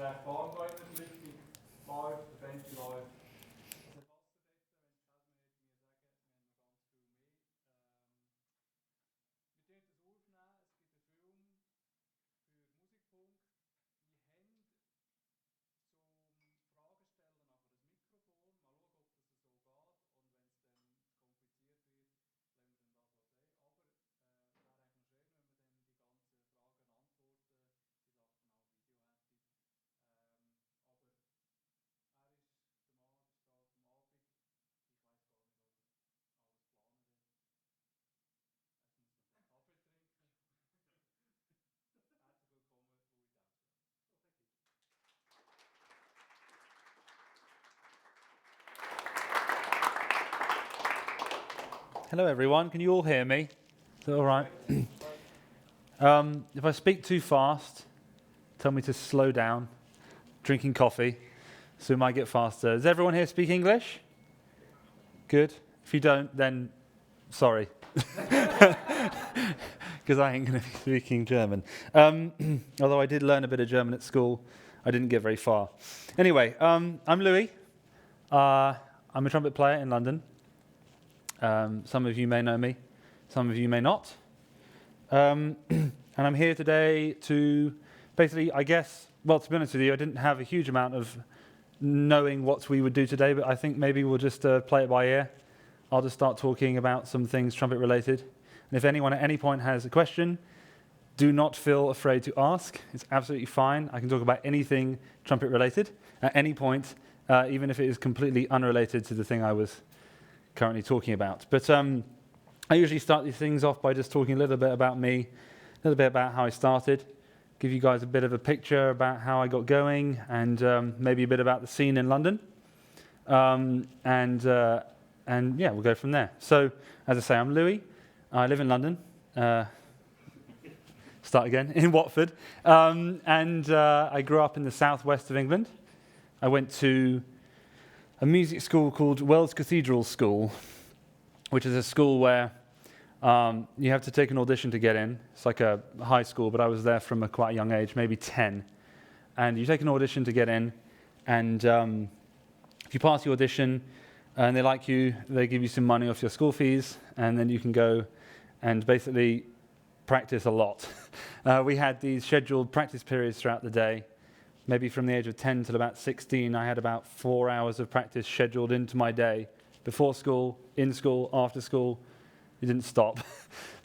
recht warm da in der Lüftung läuft, der Fenster läuft. Hello everyone, can you all hear me? Is that all right? If I speak too fast, tell me to slow down. Drinking coffee, so it might get faster. Does everyone here speak English? Good. If you don't, then sorry. Because I ain't going to be speaking German. Although I did learn a bit of German at school, I didn't get very far. Anyway, I'm Louis. I'm a trumpet player in London. Some of you may know me, some of you may not. And I'm here today to basically, I guess, well, to be honest with you, I didn't have a huge amount of knowing what we would do today, but I think maybe we'll just play it by ear. I'll just start talking about some things trumpet related. And if anyone at any point has a question, do not feel afraid to ask. It's absolutely fine. I can talk about anything trumpet related at any point, even if it is completely unrelated to the thing I was currently talking about. But I usually start these things off by just talking a little bit about me, a little bit about how I started, give you guys a bit of a picture about how I got going, and maybe a bit about the scene in London. And yeah, we'll go from there. So, as I say, I'm Louis. I live in London. Start again, in Watford. I grew up in the southwest of England. I went to a music school called Wells Cathedral School, which is a school where you have to take an audition to get in. It's like a high school, but I was there from a quite young age, maybe 10. And you take an audition to get in, and if you pass the audition and they like you, they give you some money off your school fees, and then you can go and basically practice a lot. We had these scheduled practice periods throughout the day. Maybe from the age of 10 till about 16, I had about 4 hours of practice scheduled into my day. Before school, in school, after school. It didn't stop.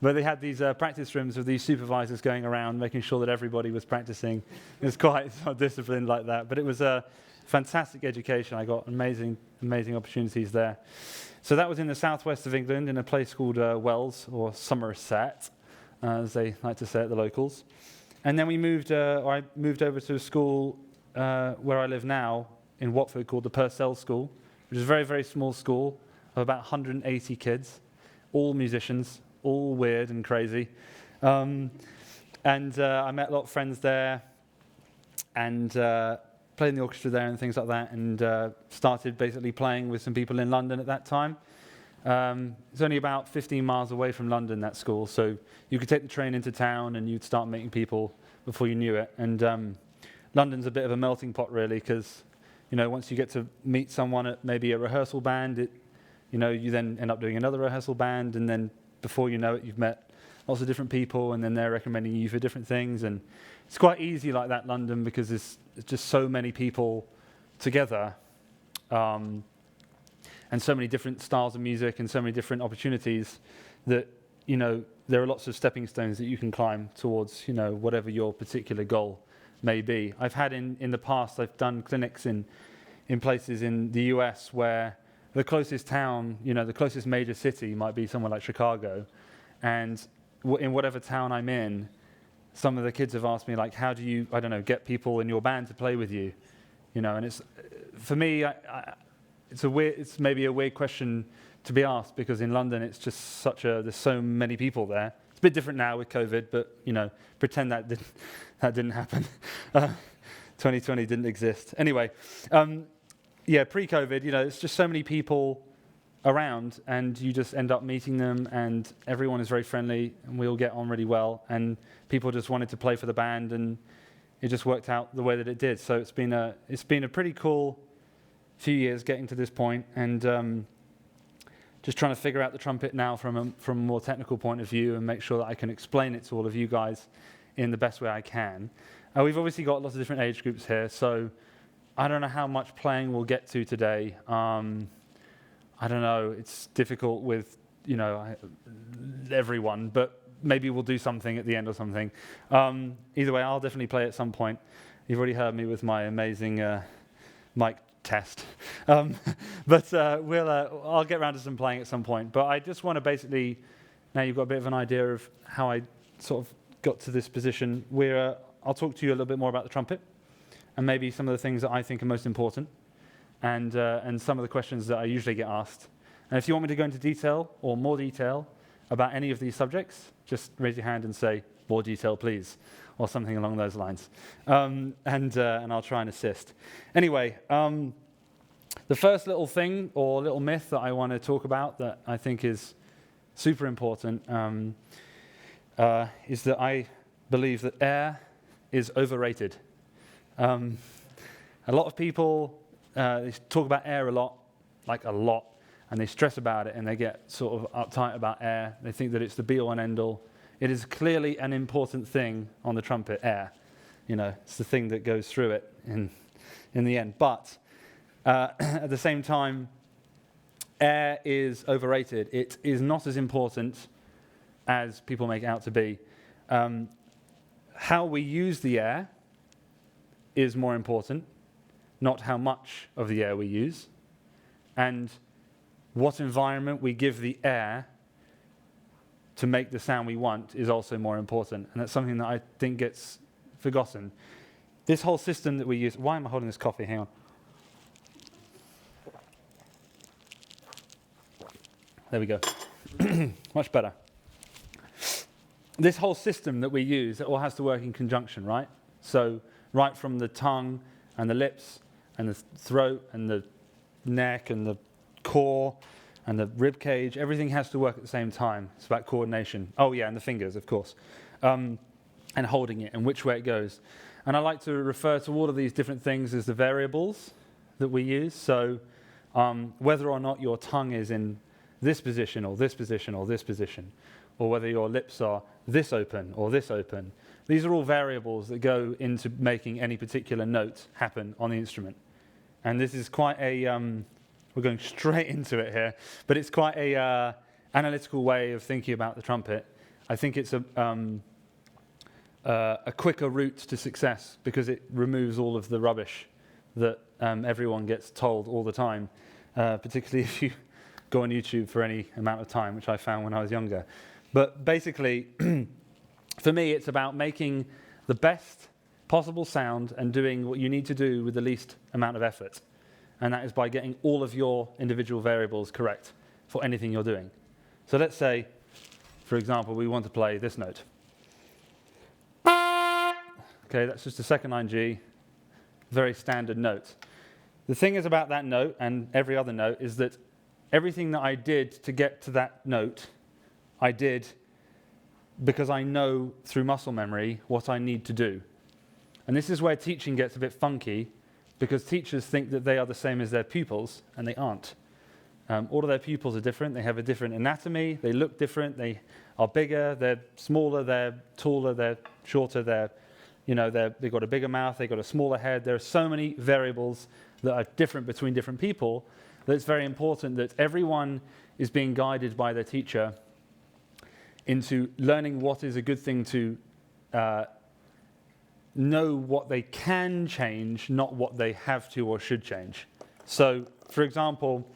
But they had these practice rooms with these supervisors going around, making sure that everybody was practicing. It was quite disciplined like that. But it was a fantastic education. I got amazing opportunities there. So that was in the southwest of England, in a place called Wells, or Somerset, as they like to say at the locals. And then I moved over to a school where I live now in Watford called the Purcell School, which is a very, very small school of about 180 kids, all musicians, all weird and crazy. I met a lot of friends there and played in the orchestra there and things like that, and started basically playing with some people in London at that time. It's only about 15 miles away from London, that school, so you could take the train into town and you'd start meeting people before you knew it. And London's a bit of a melting pot, really, because once you get to meet someone at maybe a rehearsal band, you then end up doing another rehearsal band, and then before you know it, you've met lots of different people, and then they're recommending you for different things. And it's quite easy like that, London, because there's just so many people together. And so many different styles of music and so many different opportunities that, there are lots of stepping stones that you can climb towards, whatever your particular goal may be. I've had in the past, I've done clinics in places in the US where the closest town, the closest major city might be somewhere like Chicago. And in whatever town I'm in, some of the kids have asked me, like, how do you, get people in your band to play with you? And it's, for me, it's maybe a weird question to be asked, because in London it's just there's so many people there. It's a bit different now with COVID, but pretend that didn't happen. 2020 didn't exist. Anyway, pre-COVID, it's just so many people around, and you just end up meeting them, and everyone is very friendly, and we all get on really well, and people just wanted to play for the band, and it just worked out the way that it did. So it's been a pretty cool few years getting to this point, and just trying to figure out the trumpet now from a more technical point of view and make sure that I can explain it to all of you guys in the best way I can. We've obviously got lots of different age groups here, so I don't know how much playing we'll get to today. I don't know, it's difficult with, everyone, but maybe we'll do something at the end or something. Either way, I'll definitely play at some point. You've already heard me with my amazing mic test. But I'll get around to some playing at some point. But I just want to basically, now you've got a bit of an idea of how I sort of got to this position, I'll talk to you a little bit more about the trumpet, and maybe some of the things that I think are most important, and some of the questions that I usually get asked. And if you want me to go into detail, or more detail, about any of these subjects, just raise your hand and say, more detail please, or something along those lines. And I'll try and assist. Anyway, the first little thing, or little myth that I want to talk about that I think is super important, is that I believe that air is overrated. A lot of people they talk about air a lot, and they stress about it, and they get sort of uptight about air. They think that it's the be-all and end-all. It is clearly an important thing on the trumpet, air. It's the thing that goes through it in the end. But at the same time, air is overrated. It is not as important as people make it out to be. How we use the air is more important, not how much of the air we use. And what environment we give the air to make the sound we want is also more important. And that's something that I think gets forgotten. This whole system that we use... Why am I holding this coffee? Hang on. There we go. Much better. This whole system that we use, it all has to work in conjunction, right? So right from the tongue and the lips and the throat and the neck and the core and the rib cage, everything has to work at the same time. It's about coordination. Oh yeah, and the fingers, of course. And holding it and which way it goes. And I like to refer to all of these different things as the variables that we use. So whether or not your tongue is in this position or this position or this position, or whether your lips are this open or this open, these are all variables that go into making any particular note happen on the instrument. And this is quite a, we're going straight into it here, but it's quite a analytical way of thinking about the trumpet. I think it's a quicker route to success because it removes all of the rubbish that everyone gets told all the time, particularly if you go on YouTube for any amount of time, which I found when I was younger. But basically, for me, it's about making the best possible sound and doing what you need to do with the least amount of effort. And that is by getting all of your individual variables correct for anything you're doing. So let's say, for example, we want to play this note. Okay, that's just a second line G, very standard note. The thing is about that note and every other note is that everything that I did to get to that note, I did because I know through muscle memory what I need to do. And this is where teaching gets a bit funky, because teachers think that they are the same as their pupils, and they aren't. All of their pupils are different. They have a different anatomy. They look different. They are bigger. They're smaller. They're taller. They're shorter. They've got a bigger mouth. They've got a smaller head. There are so many variables that are different between different people that it's very important that everyone is being guided by their teacher into learning what is a good thing to know what they can change, not what they have to or should change. So, for example,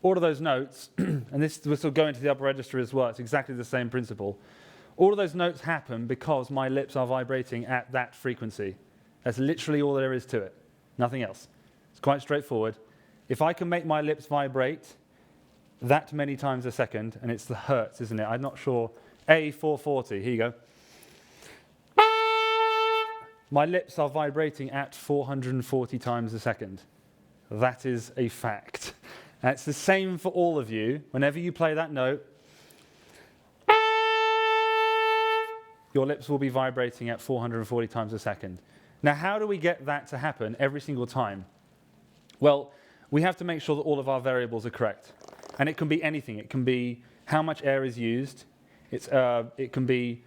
all of those notes, and this will go into the upper register as well, it's exactly the same principle. All of those notes happen because my lips are vibrating at that frequency. That's literally all there is to it, nothing else. It's quite straightforward. If I can make my lips vibrate that many times a second, and it's the hertz, isn't it? I'm not sure. A440, here you go. My lips are vibrating at 440 times a second. That is a fact. And it's the same for all of you. Whenever you play that note, your lips will be vibrating at 440 times a second. Now, how do we get that to happen every single time? Well, we have to make sure that all of our variables are correct. And it can be anything. It can be how much air is used. It can be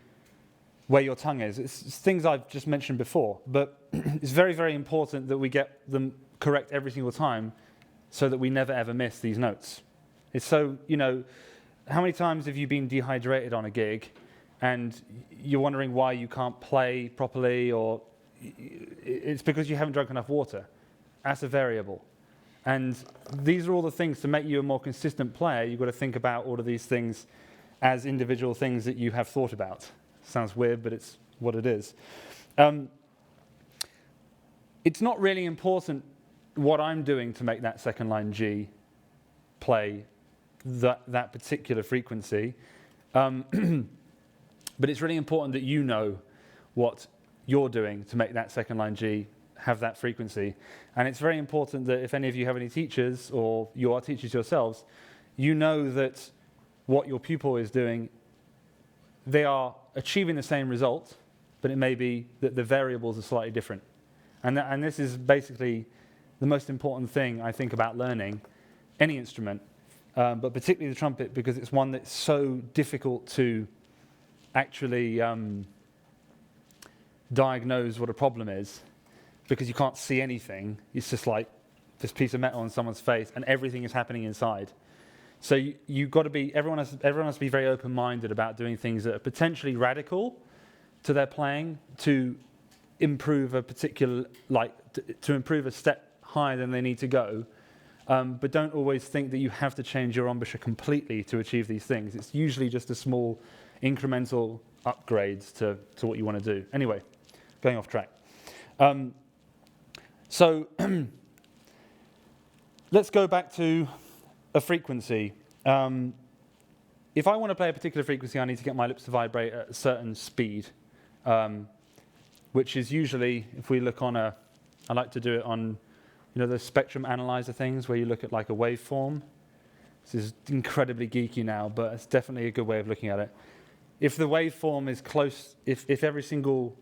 where your tongue is. It's things I've just mentioned before. But it's very, very important that we get them correct every single time so that we never, ever miss these notes. It's so, how many times have you been dehydrated on a gig and you're wondering why you can't play properly, or it's because you haven't drunk enough water? That's a variable. And these are all the things to make you a more consistent player. You've got to think about all of these things as individual things that you have thought about. Sounds weird, but it's what it is. It's not really important what I'm doing to make that second line G play that particular frequency. But it's really important that you know what you're doing to make that second line G have that frequency. And it's very important that if any of you have any teachers, or you are teachers yourselves, you know that what your pupil is doing, they are achieving the same result, but it may be that the variables are slightly different. And this is basically the most important thing, I think, about learning any instrument, but particularly the trumpet, because it's one that's so difficult to actually diagnose what a problem is, because you can't see anything. It's just like this piece of metal on someone's face, and everything is happening inside. So you've got to be, everyone has to be very open-minded about doing things that are potentially radical to their playing to improve a particular, to improve a step higher than they need to go. But don't always think that you have to change your embouchure completely to achieve these things. It's usually just a small incremental upgrades to what you want to do. Anyway, going off track. So let's go back to a frequency. If I want to play a particular frequency, I need to get my lips to vibrate at a certain speed, which is usually, if we look on I like to do it on, the spectrum analyzer things where you look at like a waveform. This is incredibly geeky now, but it's definitely a good way of looking at it. If the waveform is close, if every single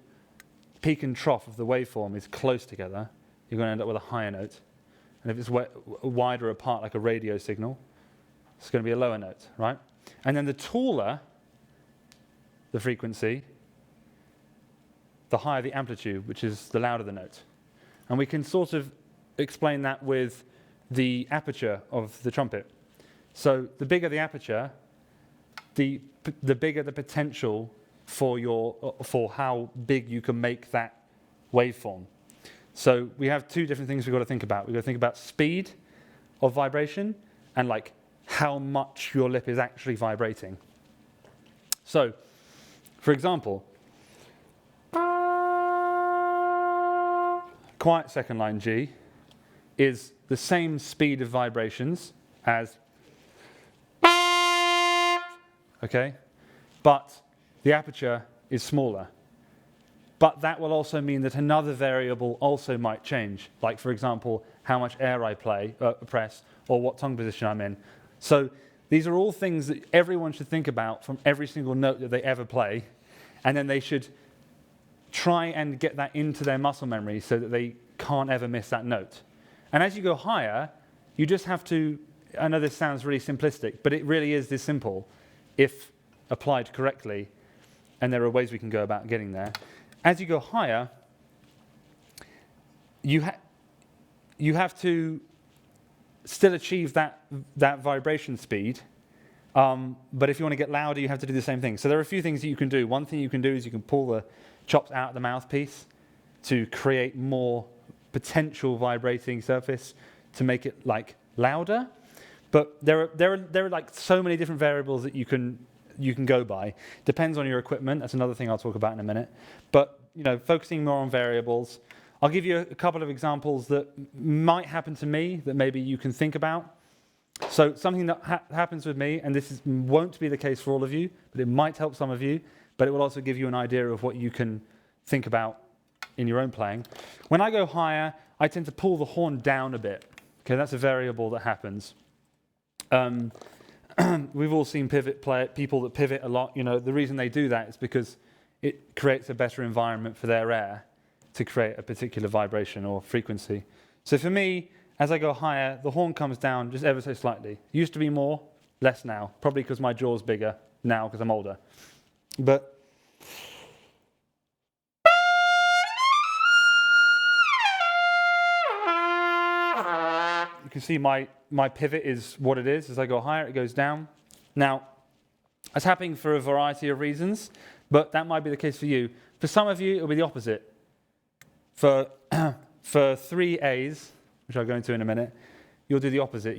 peak and trough of the waveform is close together, you're going to end up with a higher note. And if it's wider apart, like a radio signal, it's going to be a lower note, right? And then the taller the frequency, the higher the amplitude, which is the louder the note. And we can sort of explain that with the aperture of the trumpet. So the bigger the aperture, the bigger the potential for how big you can make that waveform. So we have two different things we've got to think about. We've got to think about speed of vibration and like how much your lip is actually vibrating. So, for example, quiet second line G is the same speed of vibrations as, okay, but the aperture is smaller. But that will also mean that another variable also might change, like, for example, how much air I press, or what tongue position I'm in. So these are all things that everyone should think about from every single note that they ever play, and then they should try and get that into their muscle memory so that they can't ever miss that note. And as you go higher, you just have to, I know this sounds really simplistic, but it really is this simple if applied correctly, and there are ways we can go about getting there. As you go higher, you have to still achieve that vibration speed, but if you want to get louder, you have to do the same thing. So there are a few things that you can do. One thing you can do is you can pull the chops out of the mouthpiece to create more potential vibrating surface to make it like louder. But there are like so many different variables that you can go by. Depends on your equipment. That's another thing I'll talk about in a minute. But focusing more on variables. I'll give you a couple of examples that might happen to me that maybe you can think about. So something that happens with me, and this won't be the case for all of you, but it might help some of you, but it will also give you an idea of what you can think about in your own playing. When I go higher, I tend to pull the horn down a bit. Okay, that's a variable that happens. We've all seen people that pivot a lot. You know, the reason they do that is because it creates a better environment for their air to create a particular vibration or frequency. So for me, as I go higher, the horn comes down just ever so slightly. Used to be more, less now. Probably because my jaw's bigger now because I'm older. But you can see my pivot is what it is. As I go higher, it goes down. Now, that's happening for a variety of reasons, but that might be the case for you. For some of you, it'll be the opposite. For 3 A's, which I'll go into in a minute, you'll do the opposite.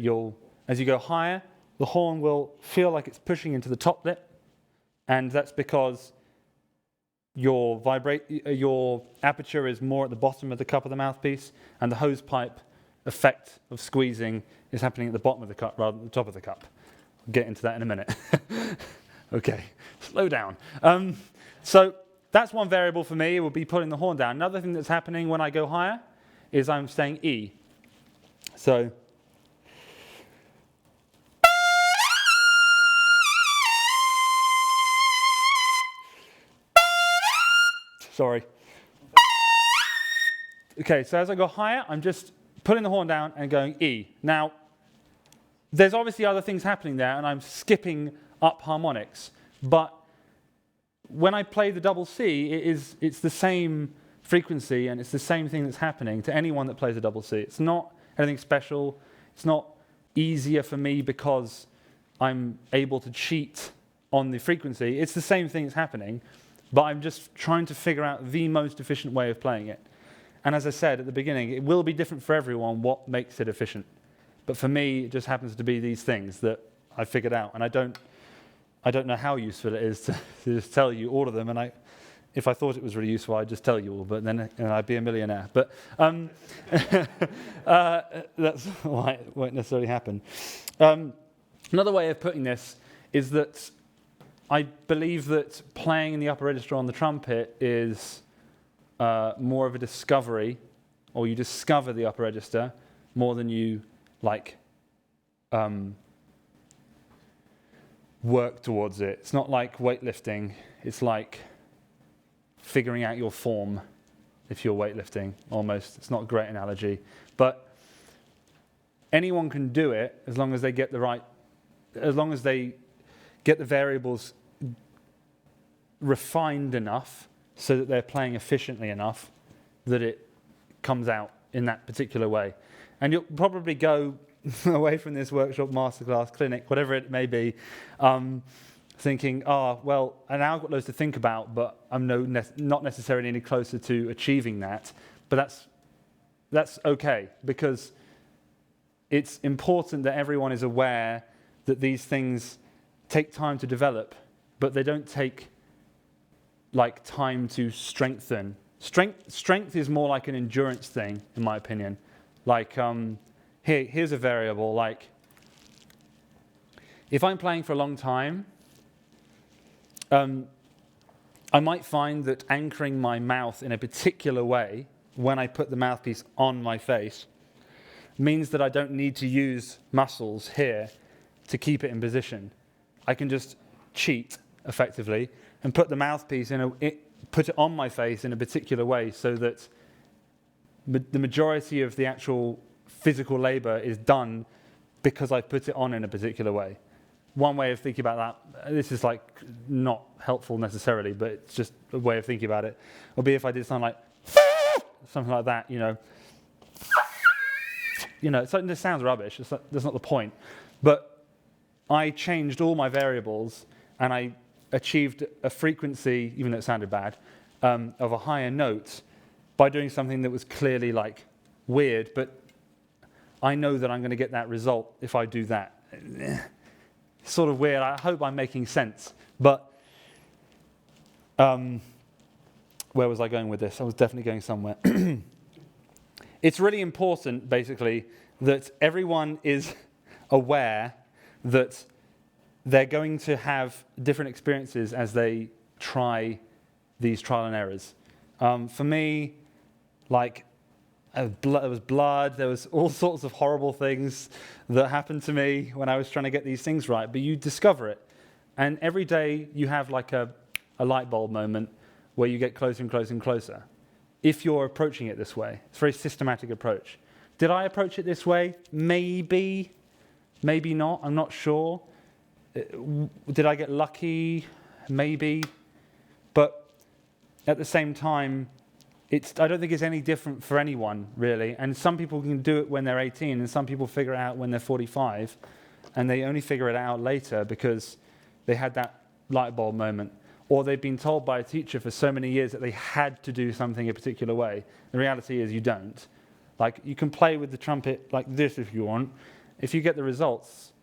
As you go higher, the horn will feel like it's pushing into the top lip, and that's because your aperture is more at the bottom of the cup of the mouthpiece, and the hose pipe effect of squeezing is happening at the bottom of the cup rather than the top of the cup. I'll get into that in a minute. Okay, slow down. So that's one variable for me. It would be pulling the horn down. Another thing that's happening when I go higher is I'm saying E. So sorry. Okay, so as I go higher, I'm just putting the horn down and going E. Now, there's obviously other things happening there, and I'm skipping up harmonics. But when I play the double C, it's the same frequency, and it's the same thing that's happening to anyone that plays a double C. It's not anything special. It's not easier for me because I'm able to cheat on the frequency. It's the same thing that's happening, but I'm just trying to figure out the most efficient way of playing it. And as I said at the beginning, it will be different for everyone what makes it efficient. But for me, it just happens to be these things that I figured out. And I don't know how useful it is to just tell you all of them. And if I thought it was really useful, I'd just tell you all. But then I'd be a millionaire. But that's why it won't necessarily happen. Another way of putting this is that I believe that playing in the upper register on the trumpet is more of a discovery, or you discover the upper register more than you work towards it. It's not like weightlifting. It's like figuring out your form if you're weightlifting, almost. It's not a great analogy. But anyone can do it as long as they get the variables refined enough so that they're playing efficiently enough that it comes out in that particular way. And you'll probably go away from this workshop, masterclass, clinic, whatever it may be, thinking, well, and now I've got loads to think about, but I'm not necessarily any closer to achieving that. But that's okay, because it's important that everyone is aware that these things take time to develop, but they don't take time to strengthen. Strength is more like an endurance thing, in my opinion. Here's a variable. If I'm playing for a long time, I might find that anchoring my mouth in a particular way when I put the mouthpiece on my face means that I don't need to use muscles here to keep it in position. I can just cheat effectively and put the mouthpiece put it on my face in a particular way so that the majority of the actual physical labor is done because I put it on in a particular way. One way of thinking about that, this is not helpful necessarily, but it's just a way of thinking about it, would be if I did something like that, this sounds rubbish, that's not the point. But I changed all my variables and I achieved a frequency, even though it sounded bad, of a higher note by doing something that was clearly weird, but I know that I'm going to get that result if I do that. Sort of weird. I hope I'm making sense. But where was I going with this? I was definitely going somewhere. It's really important, basically, that everyone is aware that they're going to have different experiences as they try these trial and errors. For me, there was blood, there was all sorts of horrible things that happened to me when I was trying to get these things right, but you discover it. And every day you have like a light bulb moment where you get closer and closer and closer. If you're approaching it this way, it's a very systematic approach. Did I approach it this way? Maybe, maybe not, I'm not sure. Did I get lucky? Maybe. But at the same time, I don't think it's any different for anyone, really. And some people can do it when they're 18, and some people figure it out when they're 45, and they only figure it out later because they had that light bulb moment. Or they've been told by a teacher for so many years that they had to do something a particular way. The reality is you don't. Like, you can play with the trumpet like this if you want. If you get the results,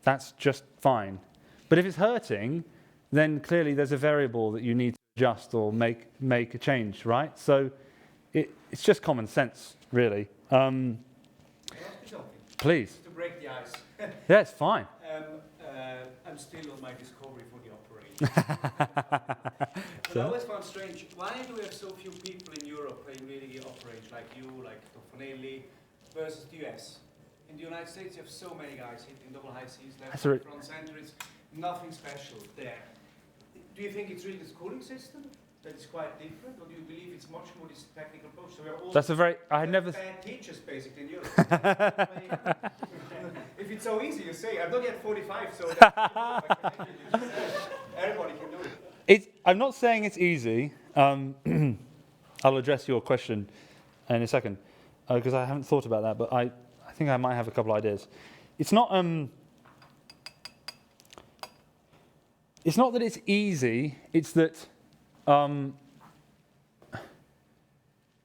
that's just fine. But if it's hurting, then clearly there's a variable that you need to adjust or make a change, right? So it's just common sense, really. Can I ask you something? Please. To break the ice. Yeah, it's fine. I'm still on my discovery for the operator. But I always found strange, why do we have so few people in Europe playing really operator like you, like Tofanelli, versus the US? In the United States, you have so many guys hitting double high C's, left, front, center. It's nothing special there. Do you think it's really the schooling system that is quite different, or do you believe it's much more this technical approach? So we're all bad teachers, basically, in Europe. If it's so easy, you say. I'm not yet 45, so everybody can do it. I'm not saying it's easy. I'll address your question in a second, because I haven't thought about that, but I think I might have a couple ideas. It's not that it's easy, it's that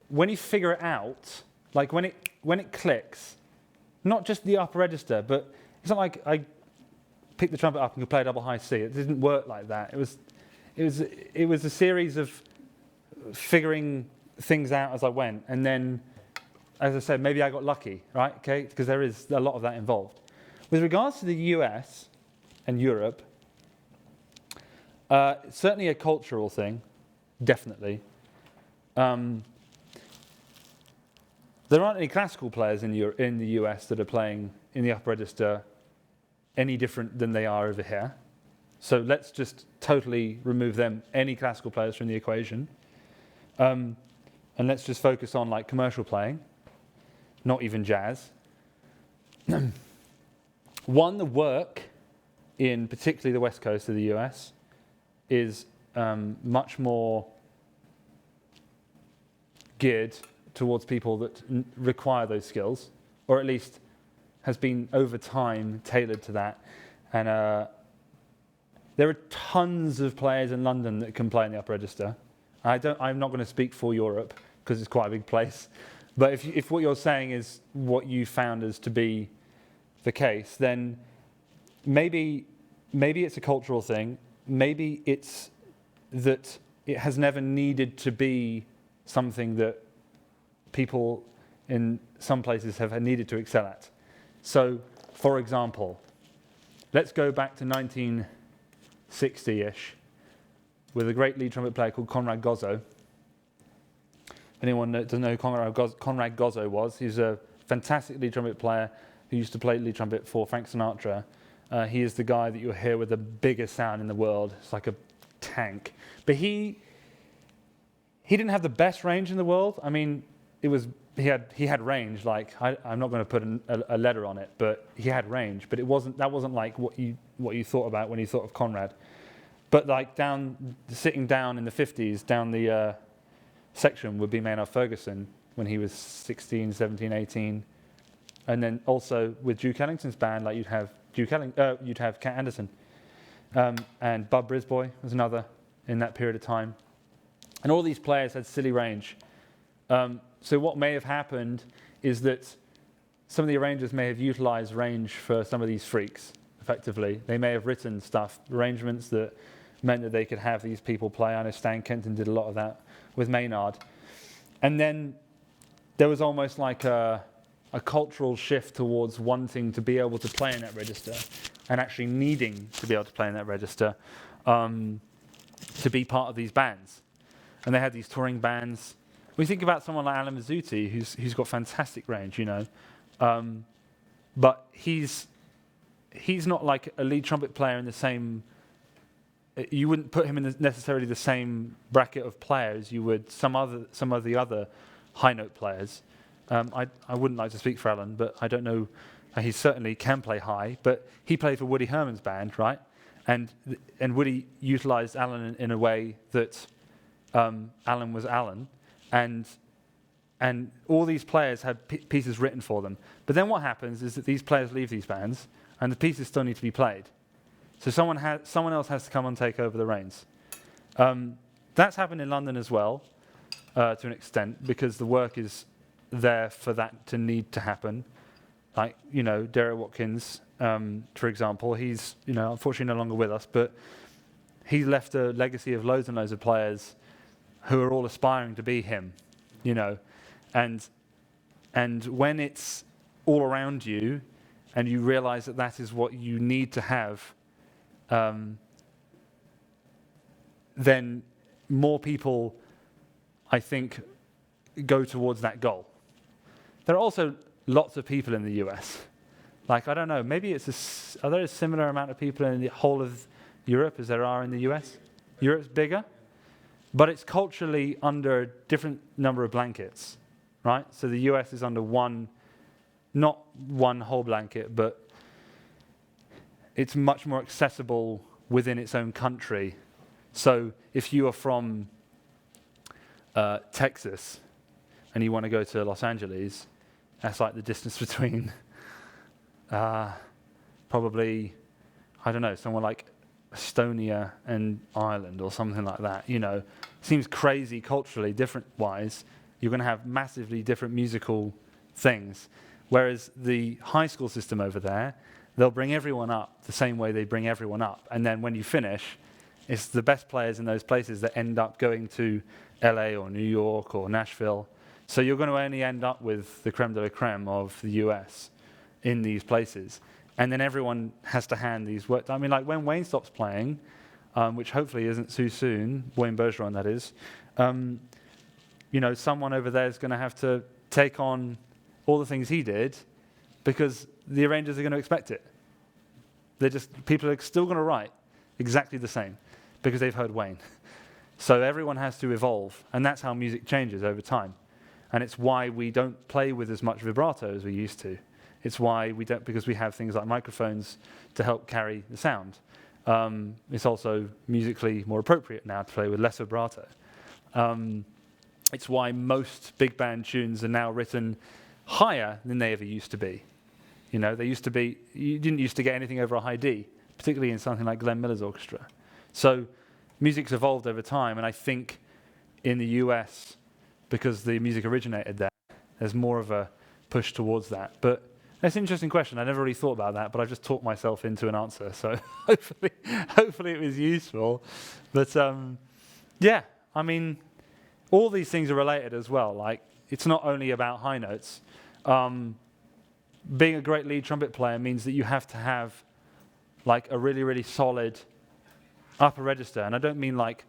when you figure it out, like when it clicks, not just the upper register, but it's not like I picked the trumpet up and could play a double high C. It didn't work like that. It was a series of figuring things out as I went, and then, as I said, maybe I got lucky, right? Okay, because there is a lot of that involved. With regards to the US and Europe, certainly a cultural thing, definitely. There aren't any classical players in the US that are playing in the upper register any different than they are over here. So let's just totally remove them, any classical players from the equation. And let's just focus on like commercial playing, not even jazz. The work in particularly the west coast of the US is much more geared towards people that require those skills, or at least has been over time tailored to that. And there are tons of players in London that can play in the upper register. I'm not going to speak for Europe because it's quite a big place. But if what you're saying is what you found as to be the case, then maybe it's a cultural thing. Maybe it's that it has never needed to be something that people in some places have needed to excel at. So, for example, let's go back to 1960-ish with a great lead trumpet player called Conrad Gozzo. Anyone that doesn't know who Conrad Gozzo was, he's a fantastic lead trumpet player who used to play lead trumpet for Frank Sinatra. He is the guy that you'll hear with the biggest sound in the world. It's like a tank. But he didn't have the best range in the world. I mean, he had range. Like I'm not going to put a letter on it, but he had range. But that wasn't like what you thought about when you thought of Conrad. But like sitting down in the 50s, down the section would be Maynard Ferguson when he was 16, 17, 18. And then also with Duke Ellington's band, like you'd have Cat Anderson. And Bub Brisbois was another in that period of time. And all these players had silly range. So what may have happened is that some of the arrangers may have utilized range for some of these freaks, effectively. They may have written arrangements that meant that they could have these people play. I know Stan Kenton did a lot of that with Maynard. And then there was almost like a cultural shift towards wanting to be able to play in that register and actually needing to be able to play in that register to be part of these bands. And they had these touring bands we think about someone like Alan Mazzuti, who's got fantastic range, you know, but he's not like a lead trumpet player in the same. You wouldn't put him in necessarily the same bracket of players you would some of the other high note players. I wouldn't like to speak for Alan, but I don't know. He certainly can play high, but he played for Woody Herman's band, right? And Woody utilised Alan in a way that Alan was Alan, and all these players had pieces written for them. But then what happens is that these players leave these bands, and the pieces still need to be played. So someone else has to come and take over the reins. That's happened in London as well, to an extent, because the work is there for that to need to happen. Like, you know, Derek Watkins, for example, he's, you know, unfortunately no longer with us, but he left a legacy of loads and loads of players who are all aspiring to be him, you know. And when it's all around you and you realize that that is what you need to have, then more people, I think, go towards that goal. There are also lots of people in the US. Like, I don't know, maybe are there a similar amount of people in the whole of Europe as there are in the US? Europe's bigger, but it's culturally under a different number of blankets, right? So the US is under not one whole blanket, but it's much more accessible within its own country. So if you are from Texas and you want to go to Los Angeles, that's like the distance between probably, I don't know, somewhere like Estonia and Ireland or something like that. You know, seems crazy culturally, different-wise. You're going to have massively different musical things. Whereas the high school system over there, they'll bring everyone up the same way they bring everyone up. And then when you finish, it's the best players in those places that end up going to LA or New York or Nashville. So you're going to only end up with the creme de la creme of the US in these places. And then everyone has to hand these work. I mean, like when Wayne stops playing, which hopefully isn't too soon, Wayne Bergeron that is, you know, someone over there is going to have to take on all the things he did because the arrangers are going to expect it. People are still going to write exactly the same because they've heard Wayne. So everyone has to evolve, and that's how music changes over time. And it's why we don't play with as much vibrato as we used to. It's why we don't, because we have things like microphones to help carry the sound. It's also musically more appropriate now to play with less vibrato. It's why most big band tunes are now written higher than they ever used to be. You know, they used to be, you didn't used to get anything over a high D, particularly in something like Glenn Miller's orchestra. So music's evolved over time, and I think in the US, because the music originated there, there's more of a push towards that. But that's an interesting question. I never really thought about that, but I just talked myself into an answer. So hopefully it was useful. But yeah, I mean, all these things are related as well. Like, it's not only about high notes. Being a great lead trumpet player means that you have to have like a really, really solid upper register. And I don't mean like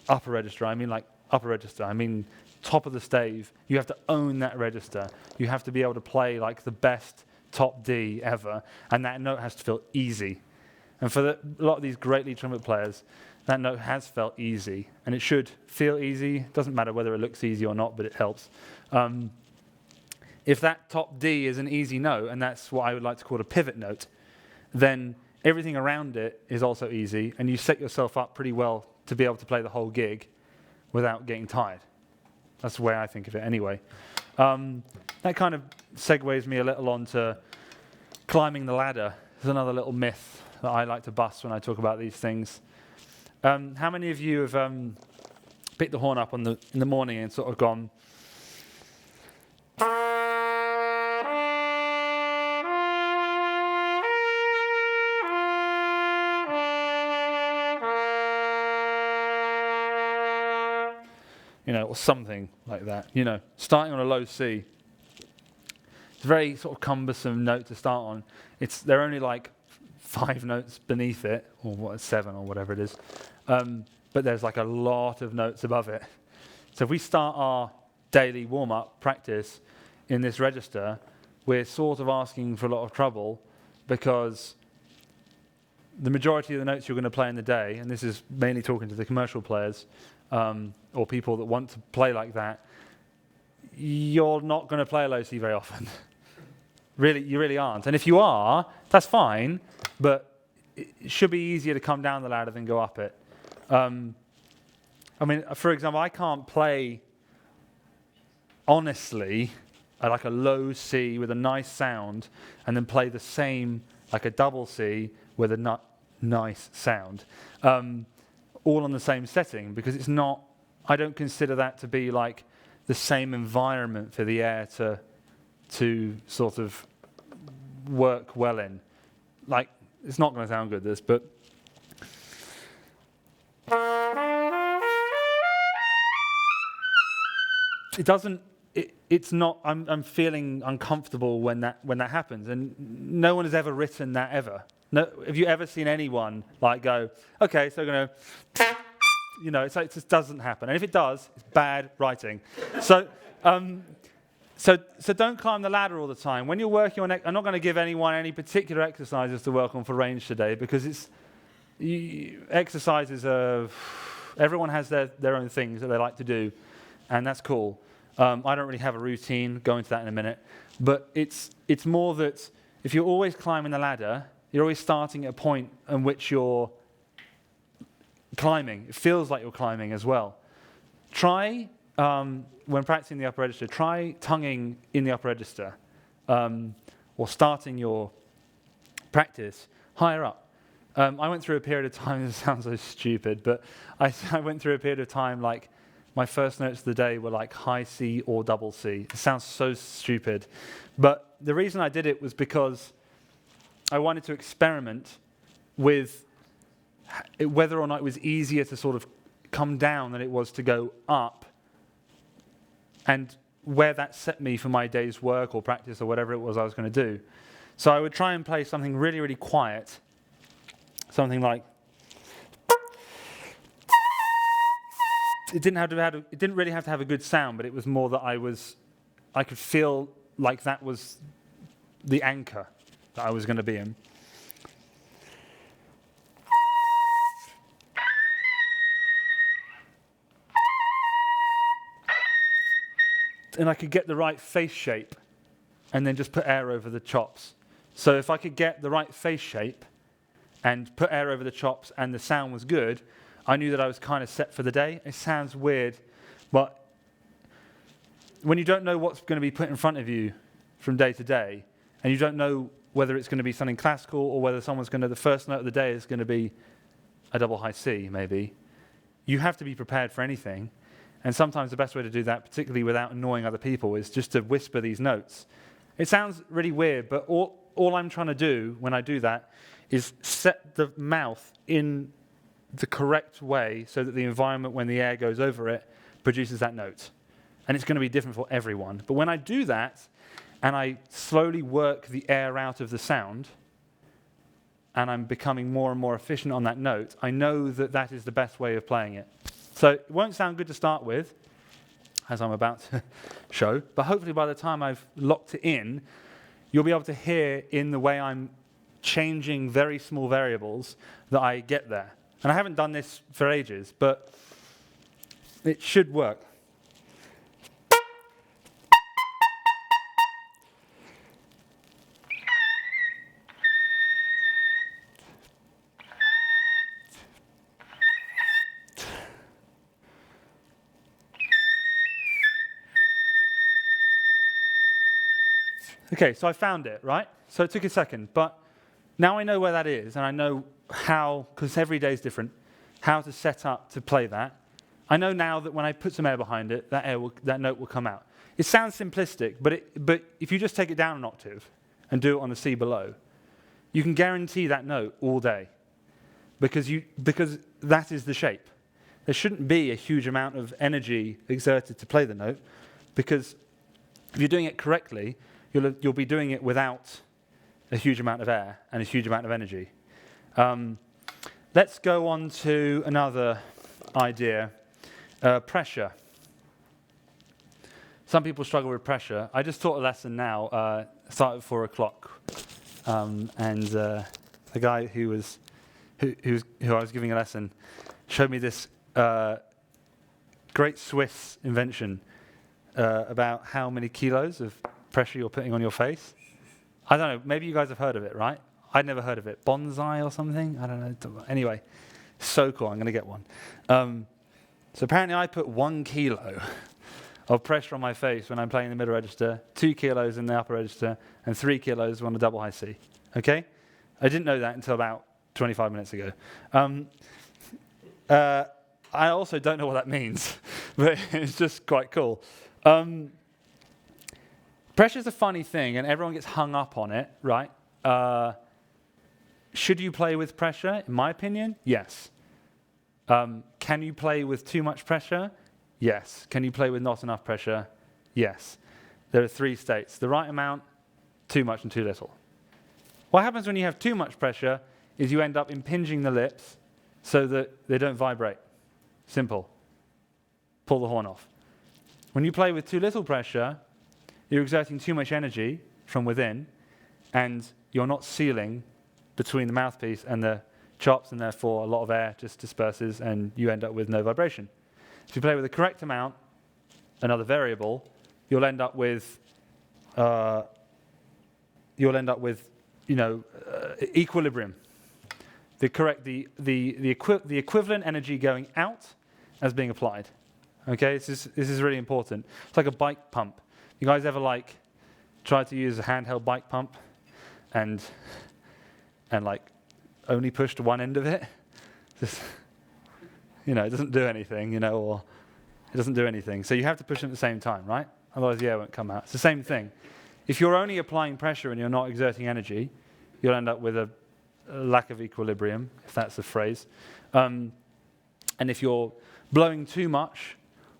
upper register. I mean like upper register. I mean top of the stave. You have to own that register. You have to be able to play like the best top D ever. And that note has to feel easy. And for a lot of these great lead trumpet players, that note has felt easy. And it should feel easy. It doesn't matter whether it looks easy or not, but it helps. If that top D is an easy note, and that's what I would like to call a pivot note, then everything around it is also easy, and you set yourself up pretty well to be able to play the whole gig without getting tired. That's the way I think of it anyway. That kind of segues me a little on to climbing the ladder. There's another little myth that I like to bust when I talk about these things. How many of you have picked the horn up in the morning and sort of gone, you know, or something like that, you know, starting on a low C. It's a very sort of cumbersome note to start on. There are only like 5 notes beneath it, or 7 or whatever it is. But there's like a lot of notes above it. So if we start our daily warm-up practice in this register, we're sort of asking for a lot of trouble, because the majority of the notes you're going to play in the day, and this is mainly talking to the commercial players, or people that want to play like that, you're not going to play a low C very often. You really aren't. And if you are, that's fine, but it should be easier to come down the ladder than go up it. I mean, for example, I can't play, honestly, like a low C with a nice sound, and then play the same, like a double C with a nice sound, all on the same setting, because it's not, I don't consider that to be like the same environment for the air to sort of work well in. Like, it's not going to sound good, this, but it doesn't. It's not. I'm feeling uncomfortable when that happens, and no one has ever written that ever. No, have you ever seen anyone like go, okay, so we're gonna, it's like, it just doesn't happen, and if it does, it's bad writing. So don't climb the ladder all the time. When you're working on, I'm not going to give anyone any particular exercises to work on for range today, because exercises are, everyone has their own things that they like to do, and that's cool. I don't really have a routine, go into that in a minute, but it's more that if you're always climbing the ladder, you're always starting at a point in which you're climbing. It feels like you're climbing as well. Try, when practicing the upper register, try tonguing in the upper register, or starting your practice higher up. I went through a period of time, this sounds so stupid, but I went through a period of time like, my first notes of the day were like high C or double C. It sounds so stupid. But the reason I did it was because I wanted to experiment with whether or not it was easier to sort of come down than it was to go up, and where that set me for my day's work or practice or whatever it was I was going to do. So I would try and play something really, really quiet, something like, it didn't really have to have a good sound, but it was more that I could feel like that was the anchor that I was going to be in. And I could get the right face shape, and then just put air over the chops. So if I could get the right face shape and put air over the chops and the sound was good, I knew that I was kind of set for the day. It sounds weird, but when you don't know what's going to be put in front of you from day to day, and you don't know whether it's going to be something classical or whether the first note of the day is going to be a double high C, maybe, you have to be prepared for anything. And sometimes the best way to do that, particularly without annoying other people, is just to whisper these notes. It sounds really weird, but all I'm trying to do when I do that is set the mouth in the correct way so that the environment, when the air goes over it, produces that note. And it's going to be different for everyone. But when I do that, and I slowly work the air out of the sound, and I'm becoming more and more efficient on that note, I know that that is the best way of playing it. So it won't sound good to start with, as I'm about to show, but hopefully by the time I've locked it in, you'll be able to hear in the way I'm changing very small variables that I get there. And I haven't done this for ages, but it should work. Okay, so I found it, right? So it took a second, but now I know where that is, and I know how, because every day is different, how to set up to play that. I know now that when I put some air behind it, that note will come out. It sounds simplistic, but if you just take it down an octave and do it on the C below, you can guarantee that note all day, because that is the shape. There shouldn't be a huge amount of energy exerted to play the note, because if you're doing it correctly, you'll be doing it without a huge amount of air and a huge amount of energy. Let's go on to another idea, pressure. some people struggle with pressure. I just taught a lesson now, started at 4 o'clock, and the guy who I was giving a lesson showed me this great Swiss invention about how many kilos of pressure you're putting on your face. I don't know, maybe you guys have heard of it, right? I'd never heard of it. Bonsai or something? I don't know. Anyway, so cool, I'm going to get one. So apparently I put 1 kilo of pressure on my face when I'm playing the middle register, 2 kilos in the upper register, and 3 kilos on the double high C. Okay? I didn't know that until about 25 minutes ago. I also don't know what that means, but it's just quite cool. Pressure's a funny thing, and everyone gets hung up on it, right? Should you play with pressure? In my opinion, yes. Can you play with too much pressure? Yes. Can you play with not enough pressure? Yes. There are 3 states: the right amount, too much, and too little. What happens when you have too much pressure is you end up impinging the lips so that they don't vibrate. Simple. Pull the horn off. When you play with too little pressure, you're exerting too much energy from within, and you're not sealing between the mouthpiece and the chops, and therefore a lot of air just disperses and you end up with no vibration. If you play with the correct amount, another variable, you'll end up with equilibrium. The equivalent energy going out as being applied. Okay, this is really important. It's like a bike pump. You guys ever try to use a handheld bike pump and only push to one end of it? Just, it doesn't do anything, or it doesn't do anything. So you have to push them at the same time, right? Otherwise the air won't come out. It's the same thing. If you're only applying pressure and you're not exerting energy, you'll end up with a lack of equilibrium, if that's the phrase. And if you're blowing too much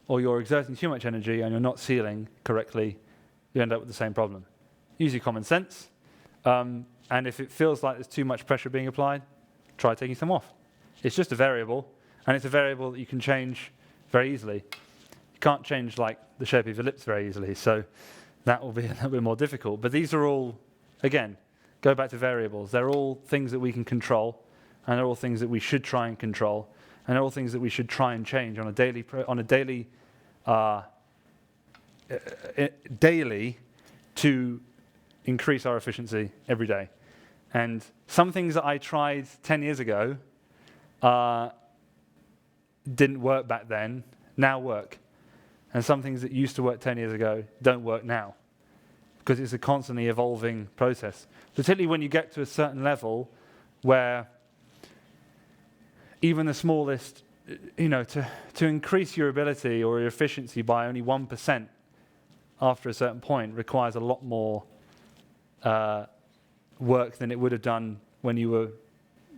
or you're exerting too much energy and you're not sealing correctly, you end up with the same problem. Use your common sense. And if it feels like there's too much pressure being applied, try taking some off. It's just a variable, and it's a variable that you can change very easily. You can't change the shape of your lips very easily, so that will be a little bit more difficult. But these are all, again, go back to variables. They're all things that we can control, and they're all things that we should try and control, and they're all things that we should try and change on a daily to increase our efficiency every day. And some things that I tried 10 years ago didn't work back then, now work. And some things that used to work 10 years ago don't work now, because it's a constantly evolving process, particularly when you get to a certain level where even the smallest, to increase your ability or your efficiency by only 1% after a certain point requires a lot more work than it would have done when you were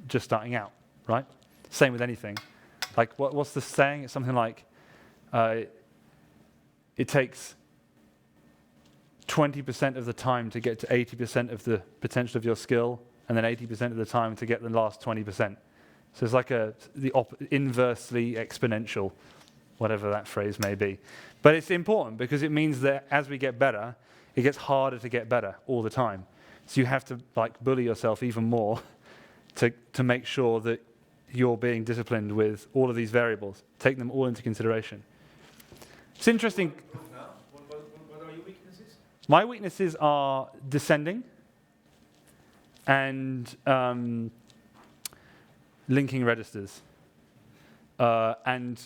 just starting out, right? Same with anything. What's the saying? It's something like, it takes 20% of the time to get to 80% of the potential of your skill, and then 80% of the time to get the last 20%. So it's like inversely exponential, whatever that phrase may be. But it's important because it means that as we get better, it gets harder to get better all the time. So you have to bully yourself even more to make sure that you're being disciplined with all of these variables. Take them all into consideration. It's interesting. What are your weaknesses? My weaknesses are descending and linking registers and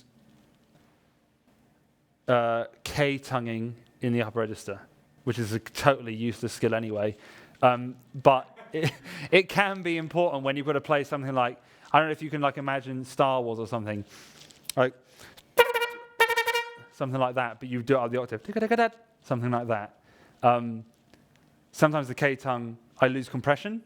K-tonguing in the upper register, which is a totally useless skill anyway. But it can be important when you've got to play something like, I don't know if you can imagine Star Wars or something, something like that, but you do it out of the octave, something like that. Sometimes the K-tongue, I lose compression,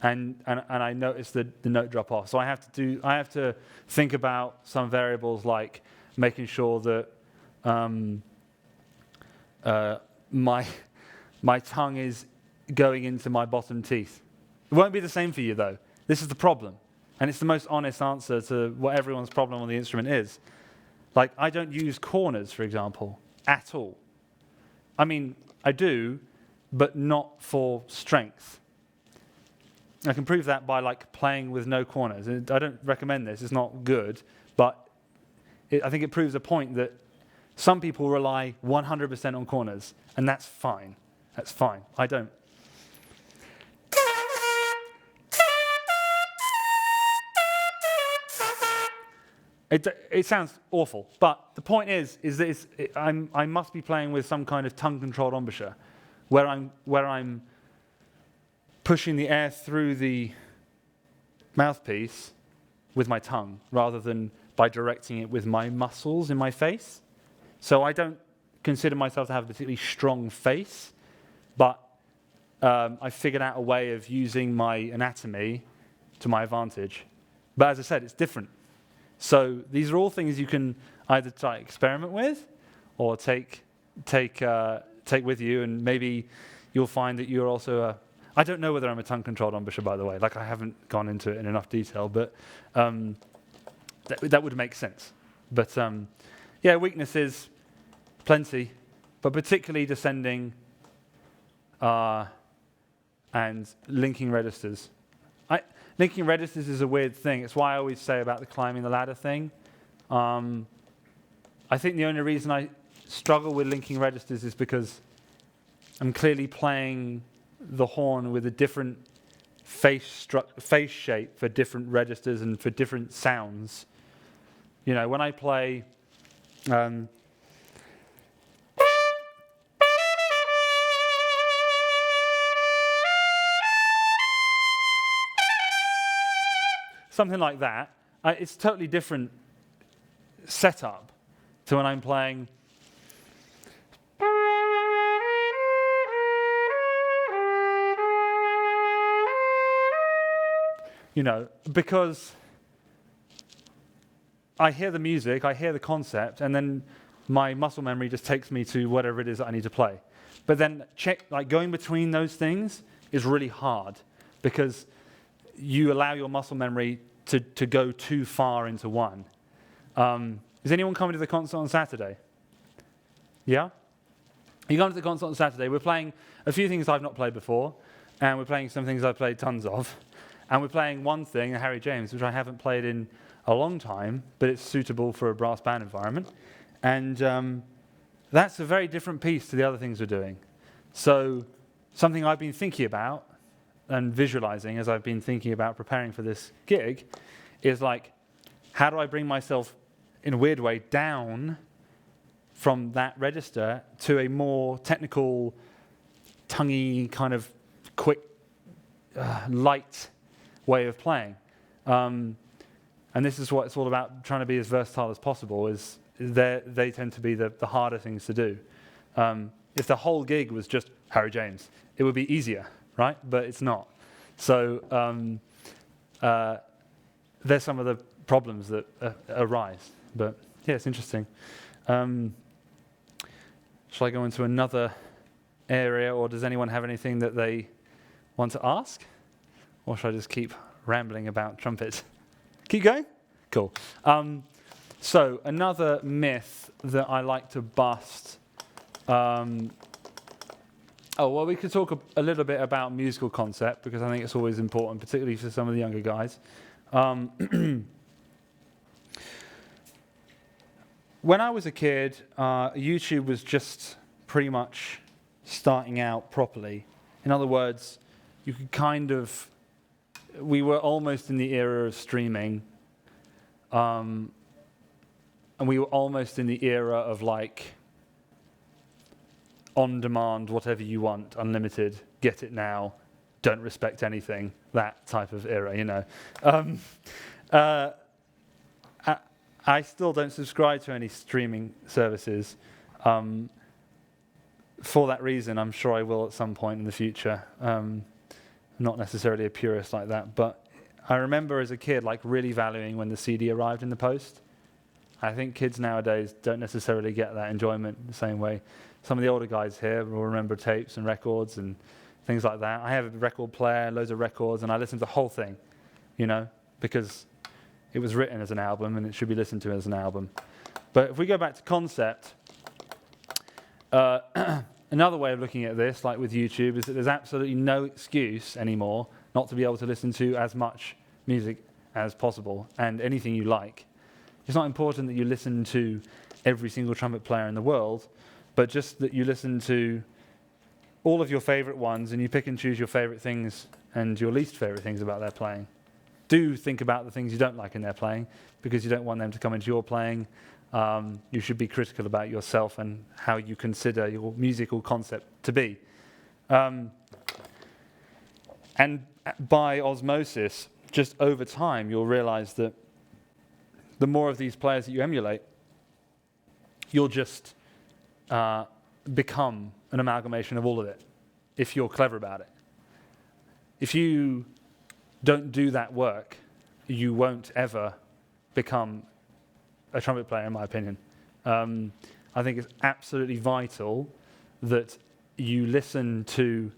and I notice the note drop off. So I have to think about some variables like making sure that my tongue is going into my bottom teeth. It won't be the same for you though. This is the problem. And it's the most honest answer to what everyone's problem on the instrument is. I don't use corners, for example, at all. I mean, I do, but not for strength. I can prove that by like playing with no corners. And I don't recommend this, it's not good, but I think it proves a point that some people rely 100% on corners, and that's fine. That's fine. I don't. It sounds awful, but the point is that I must be playing with some kind of tongue-controlled embouchure, where I'm pushing the air through the mouthpiece with my tongue, rather than by directing it with my muscles in my face. So I don't consider myself to have a particularly strong face, but I figured out a way of using my anatomy to my advantage. But as I said, it's different. So these are all things you can either try experiment with, or take with you, and maybe you'll find that you're also I don't know whether I'm a tongue-controlled embouchure, by the way. Like, I haven't gone into it in enough detail, but that would make sense. But yeah, weaknesses, plenty, but particularly descending and linking registers. Linking registers is a weird thing. It's why I always say about the climbing the ladder thing. I think the only reason I struggle with linking registers is because I'm clearly playing the horn with a different face shape for different registers and for different sounds. You know, when I play something like that, it's a totally different setup to when I'm playing because I hear the music, I hear the concept, and then my muscle memory just takes me to whatever it is that I need to play. But then going between those things is really hard, because you allow your muscle memory to go too far into one. Is anyone coming to the concert on Saturday? Yeah? You come to the concert on Saturday, we're playing a few things I've not played before, and we're playing some things I've played tons of, and we're playing one thing, Harry James, which I haven't played in a long time, but it's suitable for a brass band environment, and that's a very different piece to the other things we're doing. So something I've been thinking about and visualizing as I've been thinking about preparing for this gig is like, how do I bring myself in a weird way down from that register to a more technical, tonguey, kind of quick, light way of playing. And this is what it's all about, trying to be as versatile as possible. They tend to be the harder things to do. If the whole gig was just Harry James, it would be easier, right? But it's not. So there's some of the problems that arise. But yeah, it's interesting. Shall I go into another area, or does anyone have anything that they want to ask? Or should I just keep rambling about trumpet? Keep going? Cool. So another myth that I like to bust. We could talk a little bit about musical concept, because I think it's always important, particularly for some of the younger guys. When I was a kid, YouTube was just pretty much starting out properly. In other words, you could we were almost in the era of streaming, and we were almost in the era of like on-demand, whatever you want, unlimited, get it now, don't respect anything, that type of era, you know. I still don't subscribe to any streaming services. For that reason, I'm sure I will at some point in the future. Not necessarily a purist like that, but I remember as a kid like really valuing when the CD arrived in the post. I think kids nowadays don't necessarily get that enjoyment the same way. Some of the older guys here will remember tapes and records and things like that. I have a record player, loads of records, and I listen to the whole thing, because it was written as an album and it should be listened to as an album. But if we go back to concept, another way of looking at this, like with YouTube, is that there's absolutely no excuse anymore not to be able to listen to as much music as possible and anything you like. It's not important that you listen to every single trumpet player in the world, but just that you listen to all of your favorite ones and you pick and choose your favorite things and your least favorite things about their playing. Do think about the things you don't like in their playing, because you don't want them to come into your playing. You should be critical about yourself and how you consider your musical concept to be. And by osmosis, just over time, you'll realize that the more of these players that you emulate, you'll just become an amalgamation of all of it, if you're clever about it. If you don't do that work, you won't ever become a trumpet player, in my opinion. I think it's absolutely vital that you listen to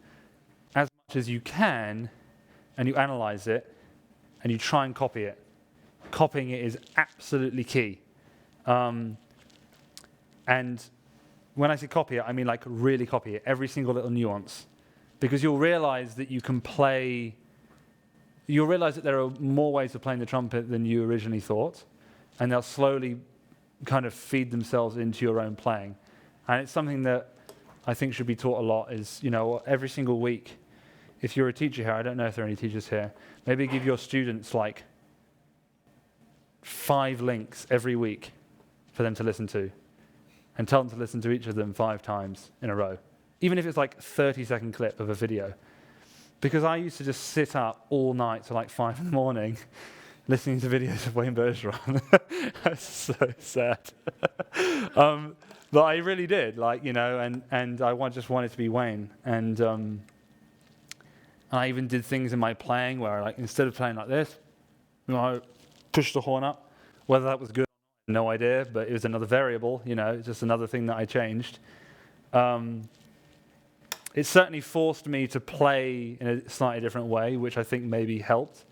as much as you can, and you analyze it, and you try and copy it. Copying it is absolutely key. And when I say copy it, I mean like really copy it, every single little nuance. Because you'll realize that you can play, you'll realize that there are more ways of playing the trumpet than you originally thought, and they'll slowly kind of feed themselves into your own playing. And it's something that I think should be taught a lot is, every single week, if you're a teacher here, I don't know if there are any teachers here, maybe give your students like 5 links every week for them to listen to, and tell them to listen to each of them 5 times in a row, even if it's like a 30-second clip of a video. Because I used to just sit up all night till like 5 in the morning listening to videos of Wayne Bergeron. That's so sad. But I really did, and I just wanted to be Wayne. And I even did things in my playing where, instead of playing like this, I pushed the horn up. Whether that was good, no idea, but it was another variable, just another thing that I changed. It certainly forced me to play in a slightly different way, which I think maybe helped.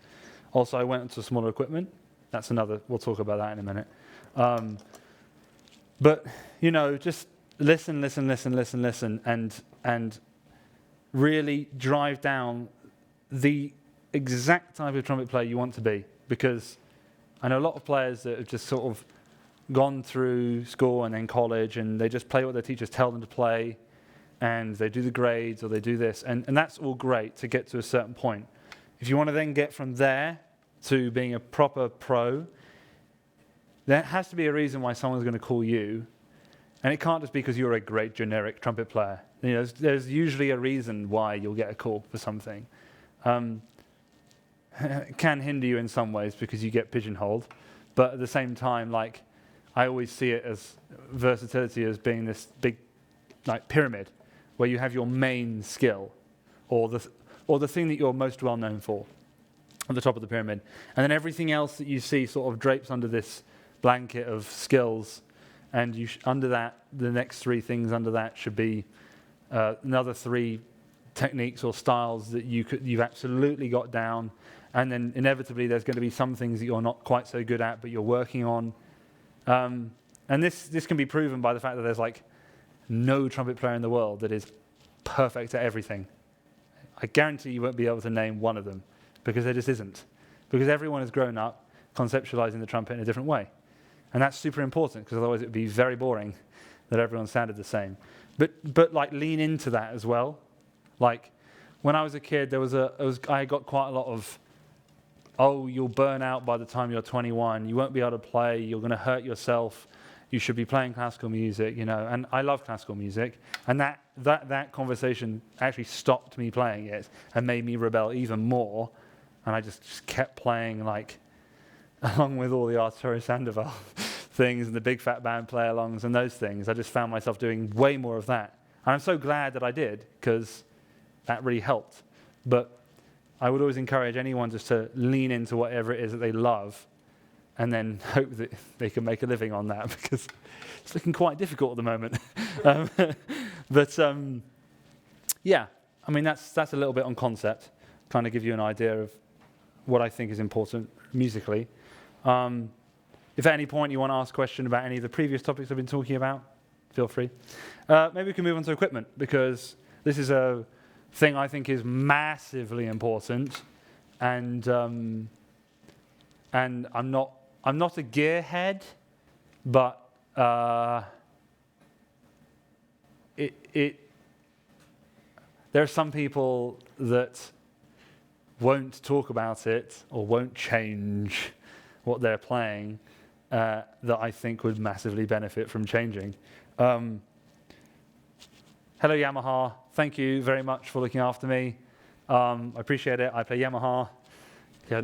Also, I went into smaller equipment. That's another, we'll talk about that in a minute. But, just listen, and really drive down the exact type of trumpet player you want to be. Because I know a lot of players that have just sort of gone through school and then college, and they just play what their teachers tell them to play, and they do the grades, or they do this, and that's all great to get to a certain point. If you want to then get from there to being a proper pro, there has to be a reason why someone's going to call you, and it can't just be because you're a great generic trumpet player. There's usually a reason why you'll get a call for something. It can hinder you in some ways because you get pigeonholed, but at the same time, I always see it as versatility as being this big pyramid where you have your main skill or the thing that you're most well known for at the top of the pyramid, and then everything else that you see sort of drapes under this blanket of skills, and under that, the next 3 things under that should be another 3 techniques or styles that you've absolutely got down, and then inevitably there's going to be some things that you're not quite so good at but you're working on. And this can be proven by the fact that there's no trumpet player in the world that is perfect at everything. I guarantee you won't be able to name one of them, because there just isn't. Because everyone has grown up conceptualizing the trumpet in a different way. And that's super important, because otherwise it would be very boring that everyone sounded the same. But lean into that as well. When I was a kid, I got quite a lot of, you'll burn out by the time you're 21, you won't be able to play, you're going to hurt yourself, you should be playing classical music, and I love classical music, and that conversation actually stopped me playing it and made me rebel even more, and I just kept playing along with all the Arturo Sandoval things and the big fat band play-alongs and those things. I just found myself doing way more of that, and I'm so glad that I did, because that really helped. But I would always encourage anyone just to lean into whatever it is that they love, and then hope that they can make a living on that, because it's looking quite difficult at the moment. Yeah, I mean, that's a little bit on concept, kind of give you an idea of what I think is important musically. If at any point you want to ask a question about any of the previous topics I've been talking about, feel free. Maybe we can move on to equipment, because this is a thing I think is massively important, and I'm not a gearhead, but there are some people that won't talk about it or won't change what they're playing that I think would massively benefit from changing. Hello, Yamaha. Thank you very much for looking after me. I appreciate it. I play Yamaha. Yeah.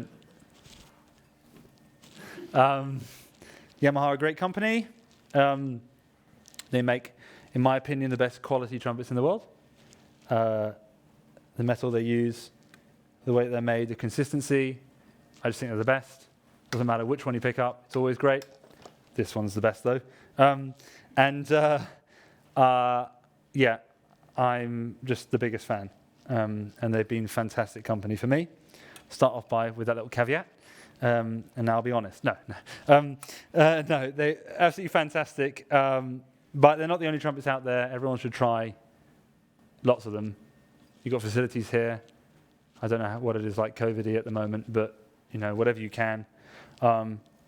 Yamaha are a great company. They make, in my opinion, the best quality trumpets in the world. The metal they use, the way that they're made, the consistency, I just think they're the best. Doesn't matter which one you pick up, it's always great. This one's the best though. Yeah, I'm just the biggest fan. And they've been fantastic company for me. Start off with that little caveat. And now I'll be honest. No, they're absolutely fantastic. But they're not the only trumpets out there. Everyone should try lots of them. You've got facilities here. I don't know what it is like COVID-y at the moment, but whatever you can.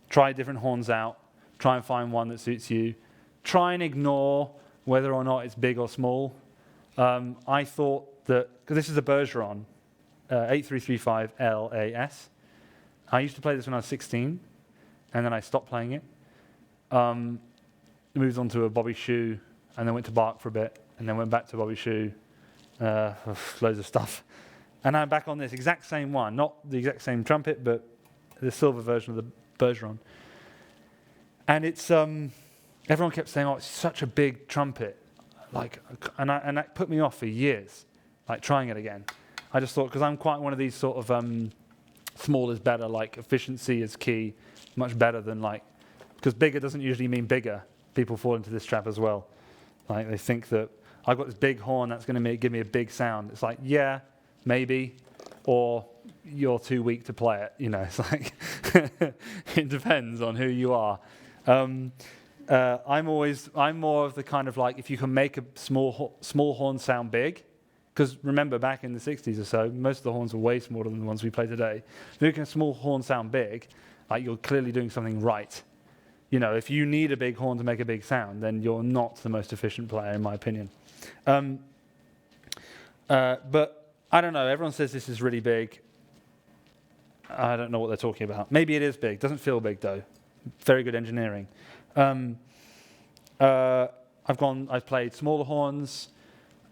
Try different horns out. Try and find one that suits you. Try and ignore whether or not it's big or small. I thought that, because this is a Bergeron, 8335 LAS. I used to play this when I was 16, and then I stopped playing it. Moved on to a Bobby Shoe, and then went to Bach for a bit, and then went back to Bobby Shoe, loads of stuff. And I'm back on this exact same one, not the exact same trumpet, but the silver version of the Bergeron. And it's, everyone kept saying, oh, it's such a big trumpet. And that put me off for years, trying it again. I just thought, because I'm quite one of these sort of small is better, efficiency is key, much better than because bigger doesn't usually mean bigger. People fall into this trap as well. They think that I've got this big horn that's going to give me a big sound. It's yeah, maybe, or you're too weak to play it. It's it depends on who you are. I'm more of the kind of if you can make a small horn sound big, because remember back in the 60s or so, most of the horns were way smaller than the ones we play today. If you can make a small horn sound big, you're clearly doing something right. If you need a big horn to make a big sound, then you're not the most efficient player, in my opinion. But I don't know. Everyone says this is really big. I don't know what they're talking about. Maybe it is big. Doesn't feel big though. Very good engineering. I've played smaller horns.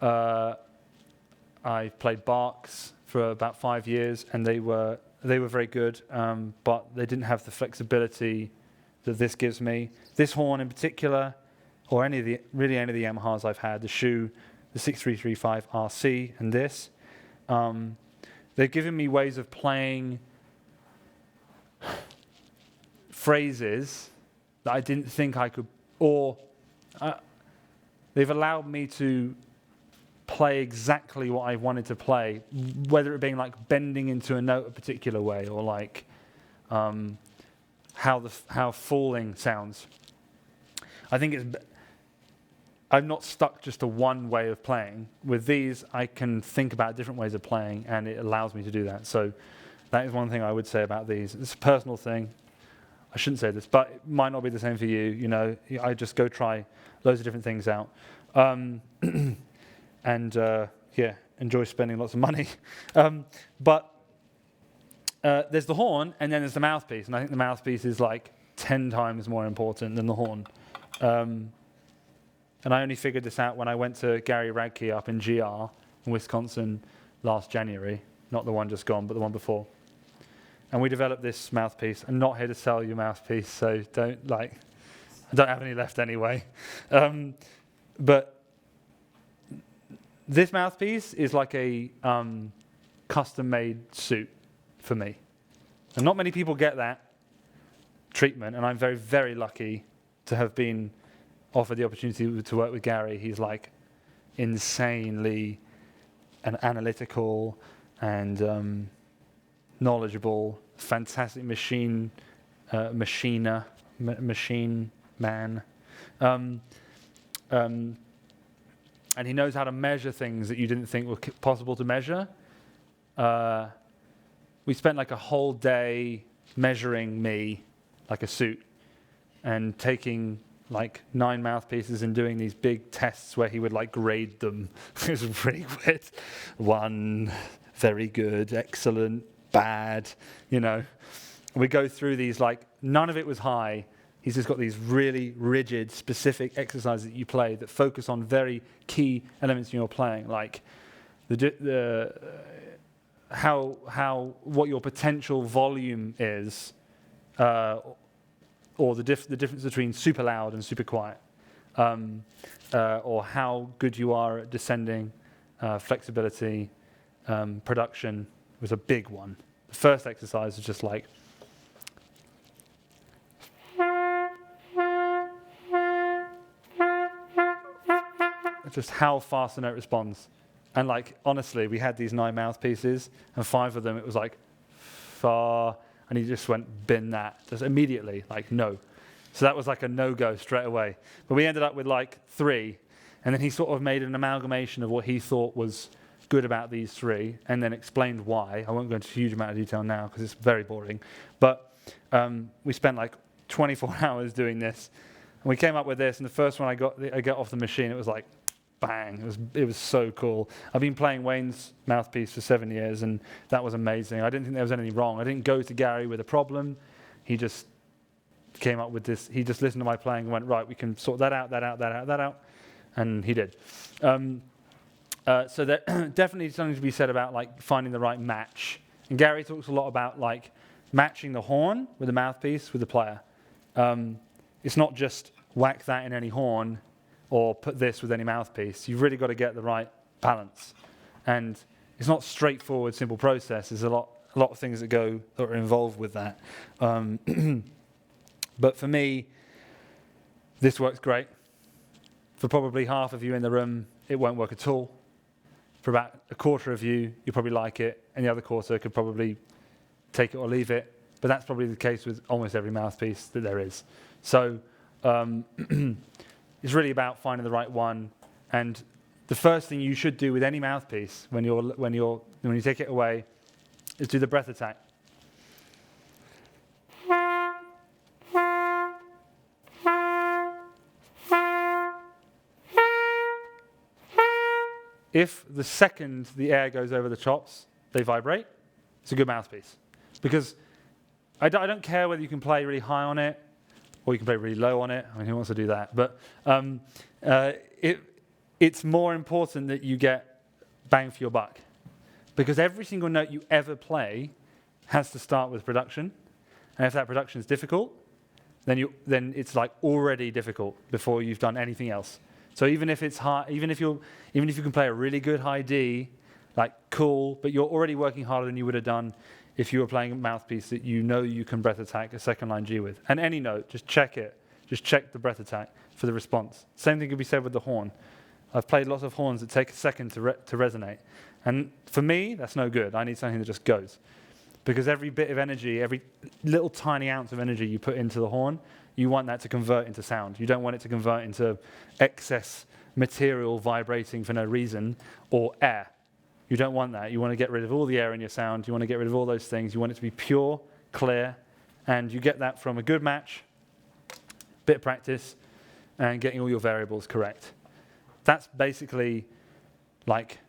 I've played Bachs for about 5 years, and they were very good, but they didn't have the flexibility that this gives me. This horn in particular, or any of the Yamahas I've had, the Shoe, the 6335 RC, and this, they've given me ways of playing phrases that I didn't think I could, or they've allowed me to play exactly what I wanted to play, whether it being bending into a note a particular way, or how falling sounds. I think I'm not stuck just to one way of playing. With these, I can think about different ways of playing, and it allows me to do that. So that is one thing I would say about these. It's a personal thing. I shouldn't say this, but it might not be the same for you. I just go try loads of different things out. Enjoy spending lots of money. But there's the horn, and then there's the mouthpiece, and I think the mouthpiece is 10 times more important than the horn. And I only figured this out when I went to Gary Radke up in GR in Wisconsin last January. Not the one just gone, but the one before. And we developed this mouthpiece. I'm not here to sell you mouthpiece, so don't I don't have any left anyway. But this mouthpiece is a custom-made suit for me. And not many people get that treatment, and I'm very, very lucky to have been offered the opportunity to work with Gary. He's insanely analytical and knowledgeable, fantastic machine man. and he knows how to measure things that you didn't think were possible to measure. We spent like a whole day measuring me like a suit and taking like 9 mouthpieces and doing these big tests where he would like grade them. It was pretty weird. 1, very good, excellent, bad, you know. We go through these, like, none of it was high. He's just got these really rigid, specific exercises that you play that focus on very key elements in your playing, like what your potential volume is, or the difference between super loud and super quiet, or how good you are at descending, flexibility, production was a big one. The first exercise was just like, just how fast the note responds. And like, honestly, we had these 9 mouthpieces, and 5 of them, it was like, far, and he just went, bin that, just immediately, like, no. So that was like a no-go straight away. But we ended up with like 3, and then he sort of made an amalgamation of what he thought was good about these 3, and then explained why. I won't go into a huge amount of detail now, because it's very boring. But we spent like 24 hours doing this, and we came up with this, and the first one I got off the machine, it was like, bang, it was so cool. I've been playing Wayne's mouthpiece for 7 years, and that was amazing. I didn't think there was anything wrong. I didn't go to Gary with a problem. He just came up with this. He just listened to my playing and went, right, we can sort that out, and he did. So there definitely something to be said about like finding the right match. And Gary talks a lot about like matching the horn with the mouthpiece with the player. It's not just whack that in any horn or put this with any mouthpiece. You've really got to get the right balance. And it's not straightforward, simple process. There's a lot of things that are involved with that. But for me, this works great. For probably half of you in the room, it won't work at all. For about a quarter of you, you'll probably like it, and the other quarter could probably take it or leave it. But that's probably the case with almost every mouthpiece that there is. So it's really about finding the right one. And the first thing you should do with any mouthpiece when you take it away is do the breath attack. If the second the air goes over the chops, they vibrate, it's a good mouthpiece. Because I don't care whether you can play really high on it or you can play really low on it. I mean, who wants to do that? But it's more important that you get bang for your buck. Because every single note you ever play has to start with production. And if that production is difficult, then it's like already difficult before you've done anything else. So even if it's high, even if you can play a really good high D, like cool, but you're already working harder than you would have done if you were playing a mouthpiece that you know you can breath attack a second line G with. And any note, just check it. Just check the breath attack for the response. Same thing could be said with the horn. I've played lots of horns that take a second to resonate. And for me, that's no good. I need something that just goes. Because every bit of energy, every little tiny ounce of energy you put into the horn, you want that to convert into sound. You don't want it to convert into excess material vibrating for no reason or air. You don't want that. You want to get rid of all the air in your sound. You want to get rid of all those things. You want it to be pure, clear, and you get that from a good match, bit of practice, and getting all your variables correct. That's basically like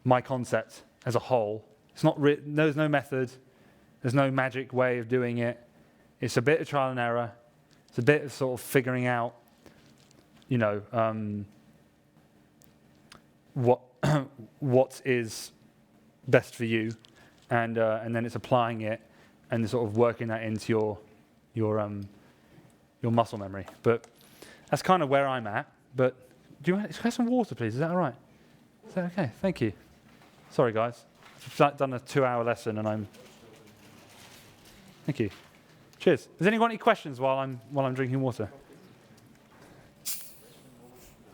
my concept as a whole. It's not there's no method. There's no magic way of doing it. It's a bit of trial and error. It's a bit of sort of figuring out, what is best for you, and then it's applying it and sort of working that into your muscle memory. But that's kind of where I'm at. But do you want to have some water, please? Is that all right? Is that okay? Thank you. Sorry, guys. I've done a 2-hour lesson, and Thank you. Cheers. Has anyone got any questions while I'm drinking water?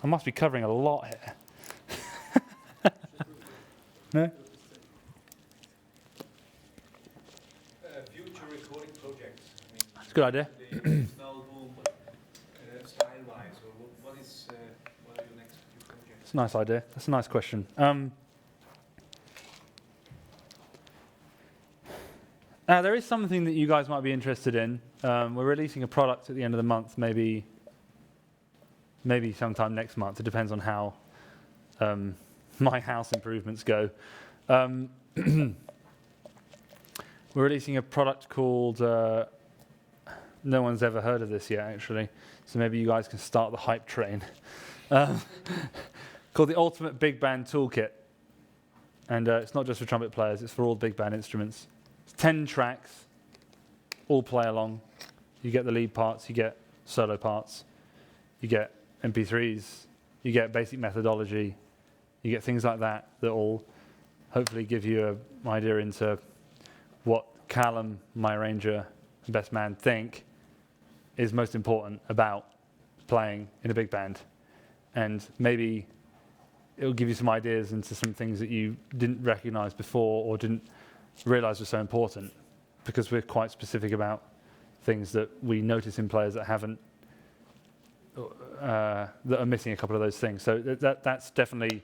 I must be covering a lot here. No? Future recording projects. That's a good idea. The album, style-wise, or what It's a nice idea. That's a nice question. There is something that you guys might be interested in. We're releasing a product at the end of the month, maybe sometime next month. It depends on how my house improvements go. We're releasing a product called, no one's ever heard of this yet actually, so maybe you guys can start the hype train, called the Ultimate Big Band Toolkit. And it's not just for trumpet players, it's for all big band instruments. It's 10 tracks, all play along. You get the lead parts, you get solo parts, you get MP3s, you get basic methodology, you get things like that that will hopefully give you an idea into what Callum, my arranger, and best man think is most important about playing in a big band. And maybe it'll give you some ideas into some things that you didn't recognize before or didn't realize were so important, because we're quite specific about things that we notice in players that haven't, that are missing a couple of those things. So that's definitely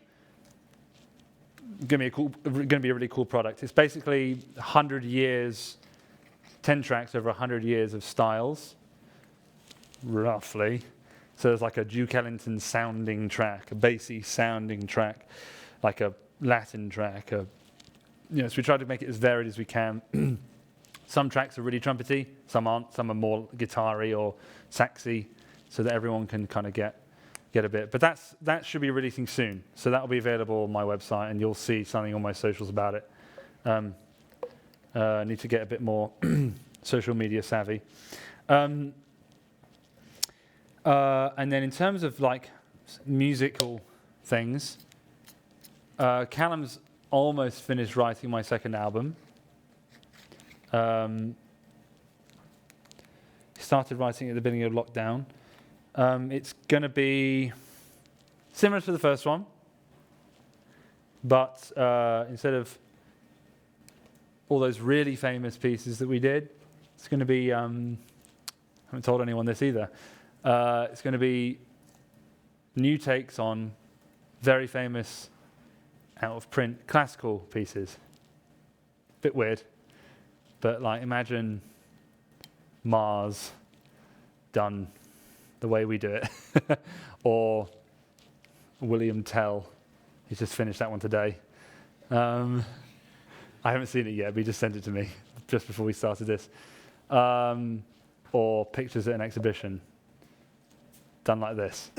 going to be a really cool product. It's basically 100 years, 10 tracks over 100 years of styles, roughly. So there's like a Duke Ellington sounding track, a bassy sounding track, like a Latin track. So we try to make it as varied as we can. Some tracks are really trumpety, some aren't. Some are more guitar-y or saxy, so that everyone can kind of get a bit. But that should be releasing soon. So that will be available on my website, and you'll see something on my socials about it. I need to get a bit more social media savvy. And then in terms of like musical things, Callum's almost finished writing my second album. He started writing at the beginning of lockdown. It's going to be similar to the first one, but instead of all those really famous pieces that we did, it's going to be, I haven't told anyone this either, it's going to be new takes on very famous out-of-print classical pieces. Bit weird, but like imagine Mars done the way we do it, or William Tell. He's just finished that one today. I haven't seen it yet, but he just sent it to me just before we started this. Or pictures at an exhibition done like this.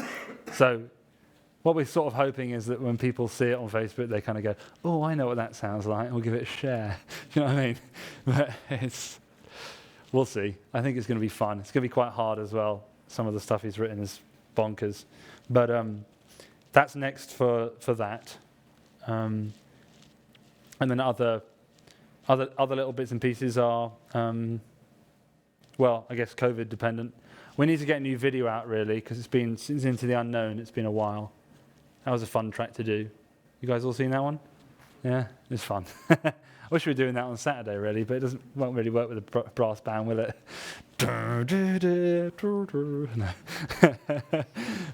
So what we're sort of hoping is that when people see it on Facebook, they kind of go, oh, I know what that sounds like, and we'll give it a share. Do you know what I mean? But we'll see. I think it's going to be fun. It's going to be quite hard as well. Some of the stuff he's written is bonkers. But that's next for that. And then other little bits and pieces are, well, I guess COVID dependent. We need to get a new video out, really, because it's been since Into the Unknown. It's been a while. That was a fun track to do. You guys all seen that one? Yeah, it's fun. I wish we were doing that on Saturday, really, but it won't really work with a brass band, will it? No.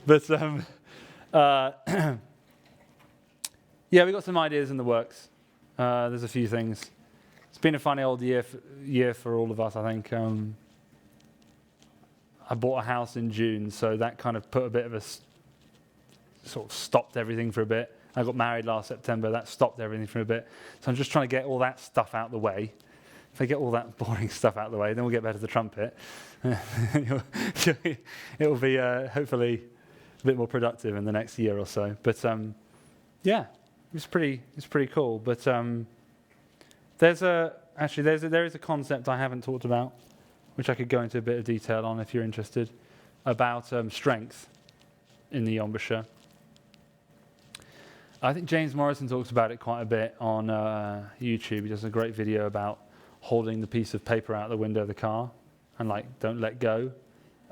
But yeah, we got some ideas in the works. There's a few things. It's been a funny old year for all of us, I think. I bought a house in June, so that kind of put a bit of sort of stopped everything for a bit. I got married last September. That stopped everything for a bit. So I'm just trying to get all that stuff out the way. If I get all that boring stuff out the way, then we'll get better to the trumpet. It will be hopefully a bit more productive in the next year or so. But yeah, it's pretty cool. But there is a concept I haven't talked about, which I could go into a bit of detail on if you're interested, about strength in the embouchure. I think James Morrison talks about it quite a bit on YouTube. He does a great video about holding the piece of paper out the window of the car and like don't let go,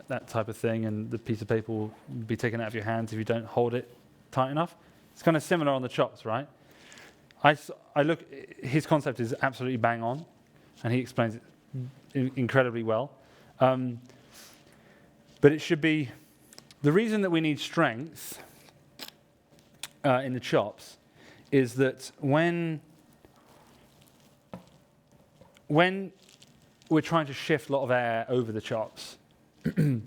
that type of thing, and the piece of paper will be taken out of your hands if you don't hold it tight enough. It's kind of similar on the chops, right? His concept is absolutely bang on, and he explains it incredibly well. But it should be, the reason that we need strength in the chops is that when we're trying to shift a lot of air over the chops, the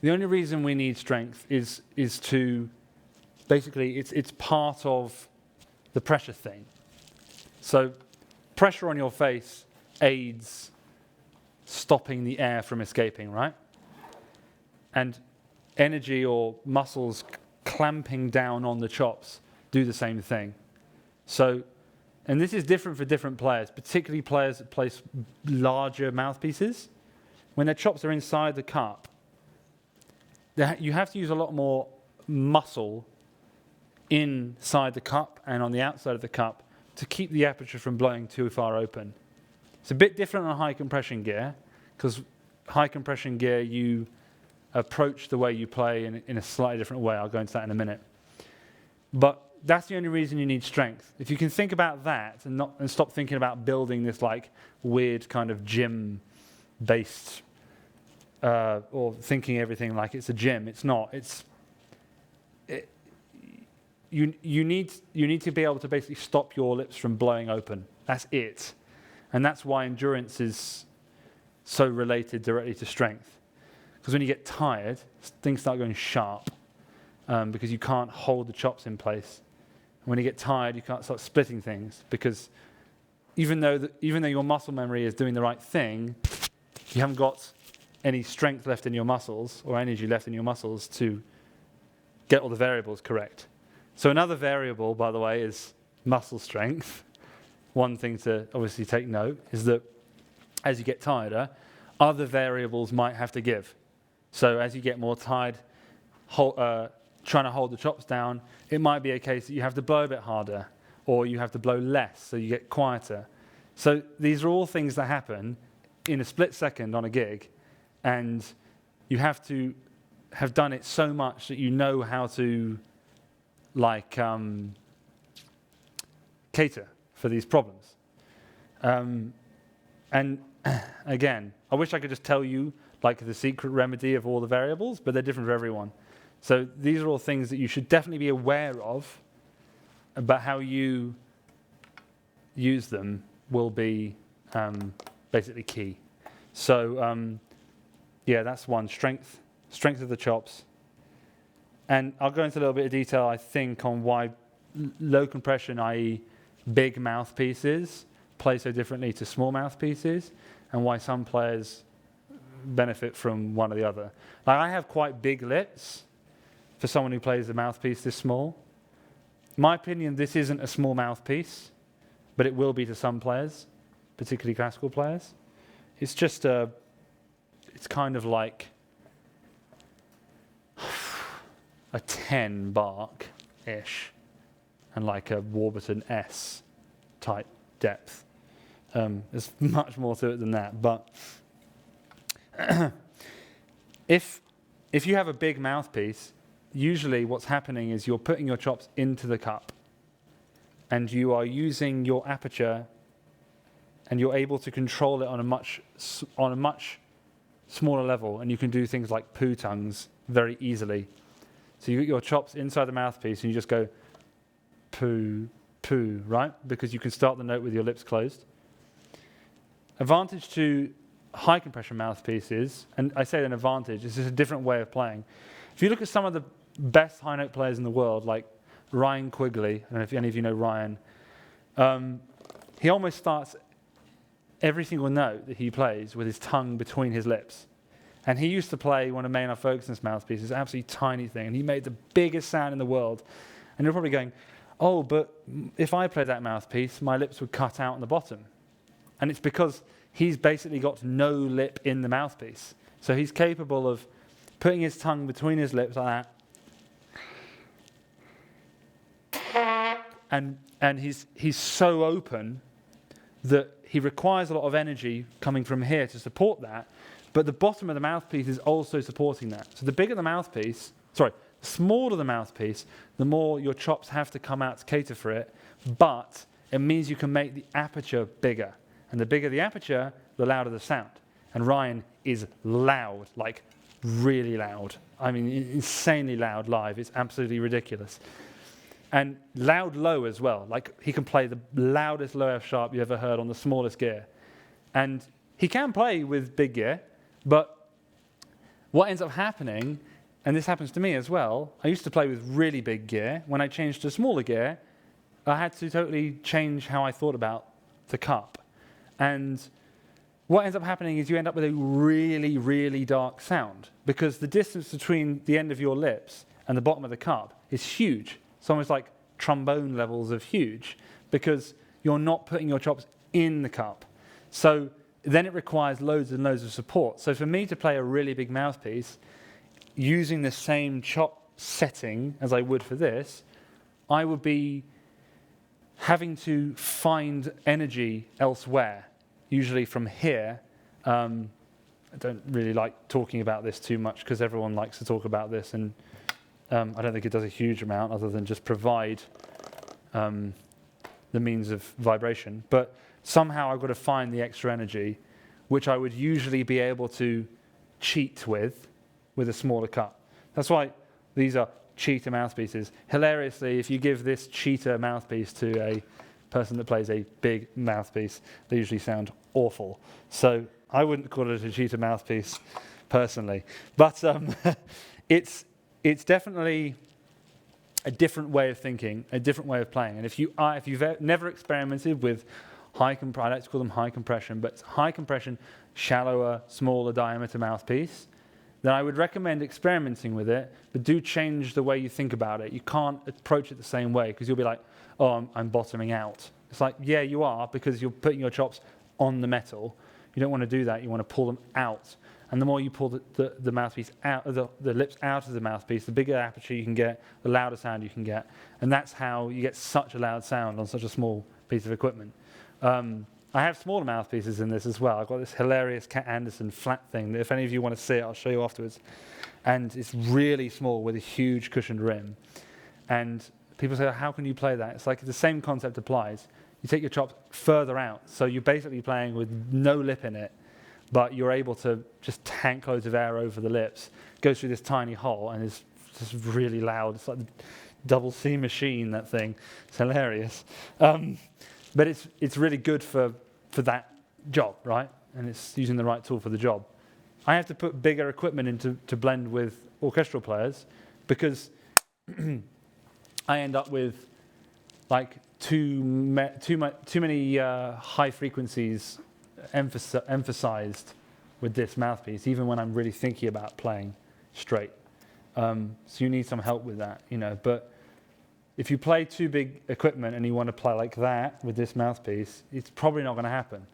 only reason we need strength is to basically it's part of the pressure thing. So pressure on your face aids stopping the air from escaping, right? And energy or muscles clamping down on the chops do the same thing. So, and this is different for different players, particularly players that play larger mouthpieces. When their chops are inside the cup, you have to use a lot more muscle inside the cup and on the outside of the cup to keep the aperture from blowing too far open. It's a bit different on high compression gear, because high compression gear you approach the way you play in a slightly different way. I'll go into that in a minute. But that's the only reason you need strength. If you can think about that and stop thinking about building this like weird kind of gym-based or thinking everything like it's a gym. It's not. You need to be able to basically stop your lips from blowing open. That's it. And that's why endurance is so related directly to strength. Because when you get tired, things start going sharp because you can't hold the chops in place. And when you get tired, you can't start splitting things because even though your muscle memory is doing the right thing, you haven't got any strength left in your muscles or energy left in your muscles to get all the variables correct. So another variable, by the way, is muscle strength. One thing to obviously take note is that as you get tireder, other variables might have to give. So as you get more tired, trying to hold the chops down, it might be a case that you have to blow a bit harder or you have to blow less so you get quieter. So these are all things that happen in a split second on a gig, and you have to have done it so much that you know how to cater for these problems. And again, I wish I could just tell you like the secret remedy of all the variables, but they're different for everyone. So these are all things that you should definitely be aware of, but how you use them will be basically key. So yeah, that's one, strength of the chops. And I'll go into a little bit of detail, I think, on why low compression, i.e. big mouthpieces, play so differently to small mouthpieces, and why some players benefit from one or the other. Like, I have quite big lips for someone who plays a mouthpiece this small. In my opinion, this isn't a small mouthpiece, but it will be to some players, particularly classical players. It's just it's kind of like a 10 bark-ish and like a Warburton S type depth. There's much more to it than that, but if you have a big mouthpiece, usually what's happening is you're putting your chops into the cup and you are using your aperture and you're able to control it on a much smaller level, and you can do things like poo tongues very easily. So you get your chops inside the mouthpiece and you just go poo, poo, right? Because you can start the note with your lips closed. Advantage to high compression mouthpieces, and I say an advantage, it's just a different way of playing. If you look at some of the best high note players in the world, like Ryan Quigley, I don't know if any of you know Ryan, he almost starts every single note that he plays with his tongue between his lips. And he used to play one of Maynard Ferguson's mouthpieces, an absolutely tiny thing, and he made the biggest sound in the world. And you're probably going, oh, but if I played that mouthpiece, my lips would cut out on the bottom. And it's because he's basically got no lip in the mouthpiece. So he's capable of putting his tongue between his lips like that. And he's so open that he requires a lot of energy coming from here to support that. But the bottom of the mouthpiece is also supporting that. So the bigger the mouthpiece, the smaller the mouthpiece, the more your chops have to come out to cater for it. But it means you can make the aperture bigger. And the bigger the aperture, the louder the sound. And Ryan is loud, like really loud. I mean, insanely loud live. It's absolutely ridiculous. And loud low as well. Like he can play the loudest low F sharp you ever heard on the smallest gear. And he can play with big gear, but what ends up happening, and this happens to me as well, I used to play with really big gear. When I changed to smaller gear, I had to totally change how I thought about the cup. And what ends up happening is you end up with a really, really dark sound because the distance between the end of your lips and the bottom of the cup is huge. It's almost like trombone levels of huge because you're not putting your chops in the cup. So then it requires loads and loads of support. So for me to play a really big mouthpiece, using the same chop setting as I would for this, I would be having to find energy elsewhere, usually from here. I don't really like talking about this too much because everyone likes to talk about this, and I don't think it does a huge amount other than just provide the means of vibration. But somehow I've got to find the extra energy, which I would usually be able to cheat with a smaller cup. That's why these are cheater mouthpieces. Hilariously, if you give this cheater mouthpiece to a person that plays a big mouthpiece, they usually sound awful. So I wouldn't call it a cheater mouthpiece personally. But it's definitely a different way of thinking, a different way of playing. And if you've never experimented with I like to call them high compression, but high compression, shallower, smaller diameter mouthpiece, then I would recommend experimenting with it, but do change the way you think about it. You can't approach it the same way because you'll be like, oh, I'm bottoming out. It's like, yeah, you are, because you're putting your chops on the metal. You don't want to do that. You want to pull them out. And the more you pull the mouthpiece out, the lips out of the mouthpiece, the bigger aperture you can get, the louder sound you can get. And that's how you get such a loud sound on such a small piece of equipment. I have smaller mouthpieces in this as well. I've got this hilarious Cat Anderson flat thing that if any of you want to see it, I'll show you afterwards. And it's really small with a huge cushioned rim. And people say, how can you play that? It's like the same concept applies. You take your chops further out. So you're basically playing with no lip in it, but you're able to just tank loads of air over the lips. It goes through this tiny hole and it's just really loud. It's like the double C machine, that thing. It's hilarious. But it's really good for that job, right? And it's using the right tool for the job. I have to put bigger equipment in to blend with orchestral players because I end up with like too many high frequencies emphasized with this mouthpiece, even when I'm really thinking about playing straight. So you need some help with that, you know. But if you play too big equipment and you want to play like that with this mouthpiece, it's probably not going to happen.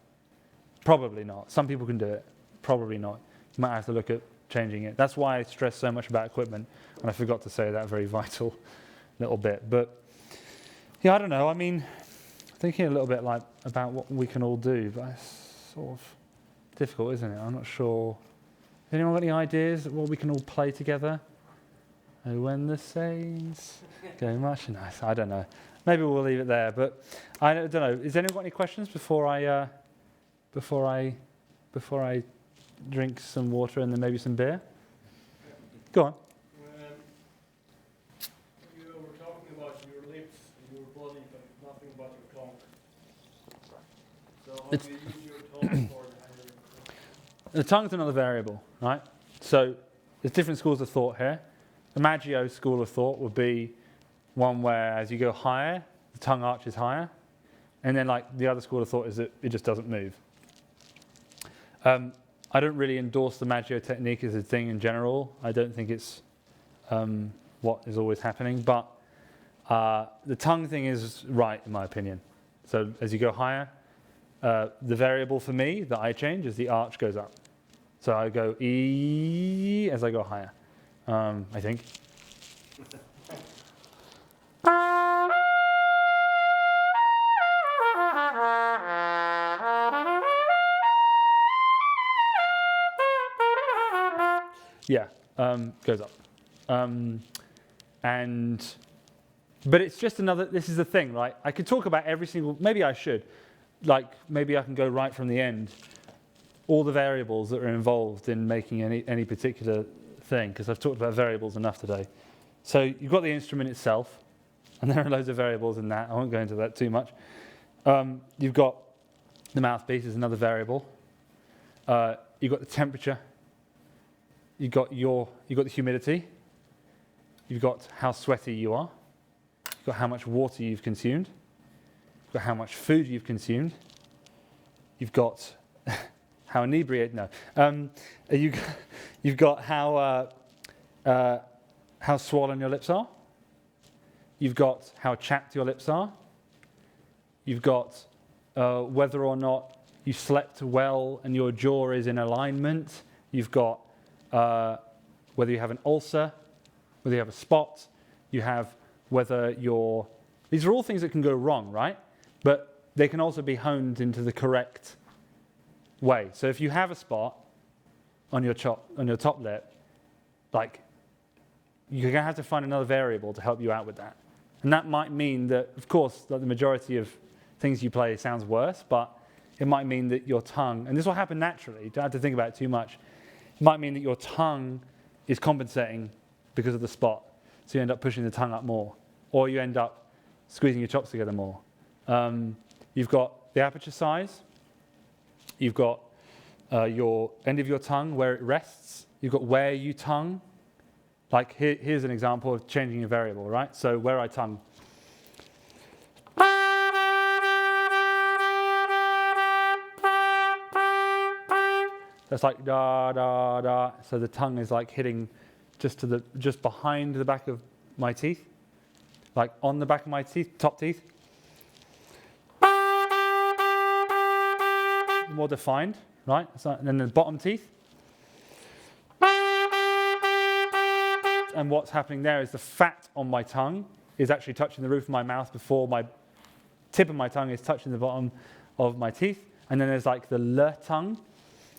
Probably not. Some people can do it. Probably not. You might have to look at changing it. That's why I stress so much about equipment, and I forgot to say that very vital little bit. But yeah, I don't know. I mean, thinking a little bit like about what we can all do, but it's sort of difficult, isn't it? I'm not sure. Anyone got any ideas of what we can all play together? Oh, when the saints go marching. Nice. I don't know. Maybe we'll leave it there. But I don't know. Has anyone got any questions before I drink some water and then maybe some beer? Go on. You were talking about your lips and your body, but nothing about your tongue. So how do you use your tongue for The tongue's another variable, right? So there's different schools of thought here. The Maggio school of thought would be one where as you go higher, the tongue arches higher. And then like the other school of thought is that it just doesn't move. I don't really endorse the Maggio technique as a thing in general. I don't think it's what is always happening. But the tongue thing is right, in my opinion. So as you go higher, the variable for me that I change is the arch goes up. So I go E as I go higher. I think. Yeah, goes up. But it's just another, this is the thing, right? I could talk about every single, maybe I should. Like, maybe I can go right from the end. All the variables that are involved in making any particular thing, because I've talked about variables enough today. So you've got the instrument itself. And there are loads of variables in that. I won't go into that too much. You've got the mouthpiece is another variable. You've got the temperature. You've got the humidity. You've got how sweaty you are. You've got how much water you've consumed. You've got how much food you've consumed. You've got how inebriated. No. You've got how swollen your lips are. You've got how chapped your lips are. You've got whether or not you slept well and your jaw is in alignment. You've got whether you have an ulcer, whether you have a spot. You have whether you're... These are all things that can go wrong, right? But they can also be honed into the correct way. So if you have a spot on your top lip, like, you're going to have to find another variable to help you out with that. And that might mean that, of course, that the majority of things you play sounds worse, but it might mean that your tongue, and this will happen naturally, you don't have to think about it too much, it might mean that your tongue is compensating because of the spot. So you end up pushing the tongue up more, or you end up squeezing your chops together more. You've got the aperture size, you've got your end of your tongue where it rests, you've got where you tongue. Like here's an example of changing a variable, right? So where I tongue. That's like da da da. So the tongue is like hitting just behind the back of my teeth, like on the back of my teeth, top teeth. More defined, right? And then the bottom teeth. And what's happening there is the fat on my tongue is actually touching the roof of my mouth before my tip of my tongue is touching the bottom of my teeth. And then there's like the L tongue,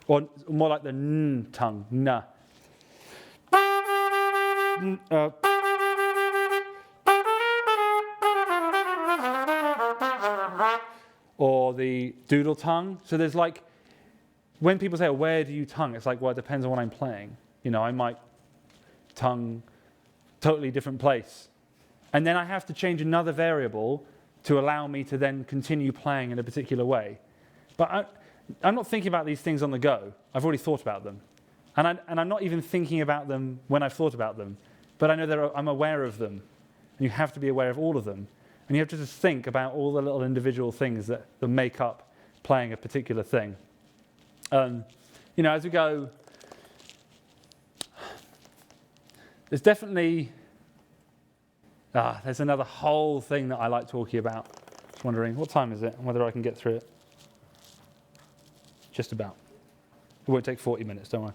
or more like the N tongue, N. Or the doodle tongue. So there's like, when people say, where do you tongue? It's like, well, it depends on what I'm playing. You know, I might tongue totally different place. And then I have to change another variable to allow me to then continue playing in a particular way. But I'm not thinking about these things on the go. I've already thought about them. And I'm not even thinking about them when I've thought about them. But I know I'm aware of them. And you have to be aware of all of them. And you have to just think about all the little individual things that make up playing a particular thing. You know, as we go, there's definitely, there's another whole thing that I like talking about. Just wondering, what time is it and whether I can get through it? Just about. It won't take 40 minutes, don't worry.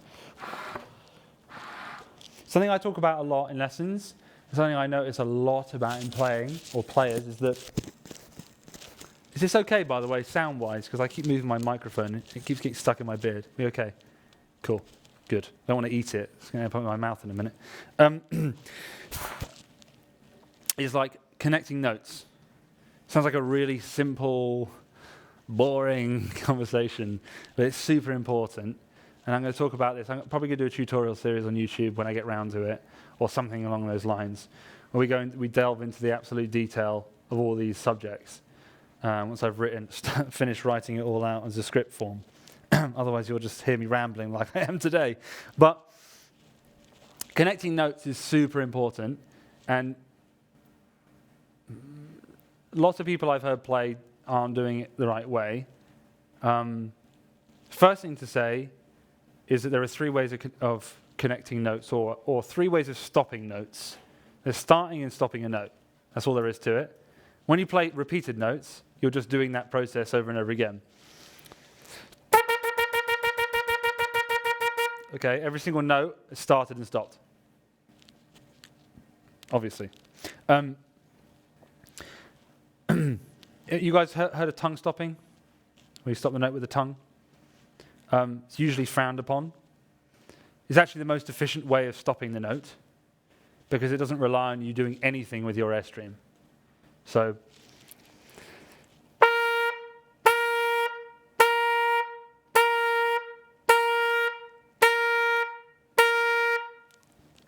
Something I talk about a lot in lessons, something I notice a lot about in playing, or players, is that, is this okay, by the way, sound-wise? Because I keep moving my microphone, it keeps getting stuck in my beard. Are you okay? Cool. Good. Don't want to eat it. It's going to put it in my mouth in a minute. It's like connecting notes. Sounds like a really simple, boring conversation, but it's super important. And I'm going to talk about this. I'm probably going to do a tutorial series on YouTube when I get round to it, or something along those lines, where we delve into the absolute detail of all these subjects. Once I've finished writing it all out as a script form. Otherwise, you'll just hear me rambling like I am today. But connecting notes is super important. And lots of people I've heard play aren't doing it the right way. First thing to say is that there are three ways of connecting notes, or three ways of stopping notes. There's starting and stopping a note. That's all there is to it. When you play repeated notes, you're just doing that process over and over again. Okay, every single note is started and stopped. Obviously. You guys heard of tongue stopping? Where you stop the note with the tongue? It's usually frowned upon. It's actually the most efficient way of stopping the note because it doesn't rely on you doing anything with your airstream. So,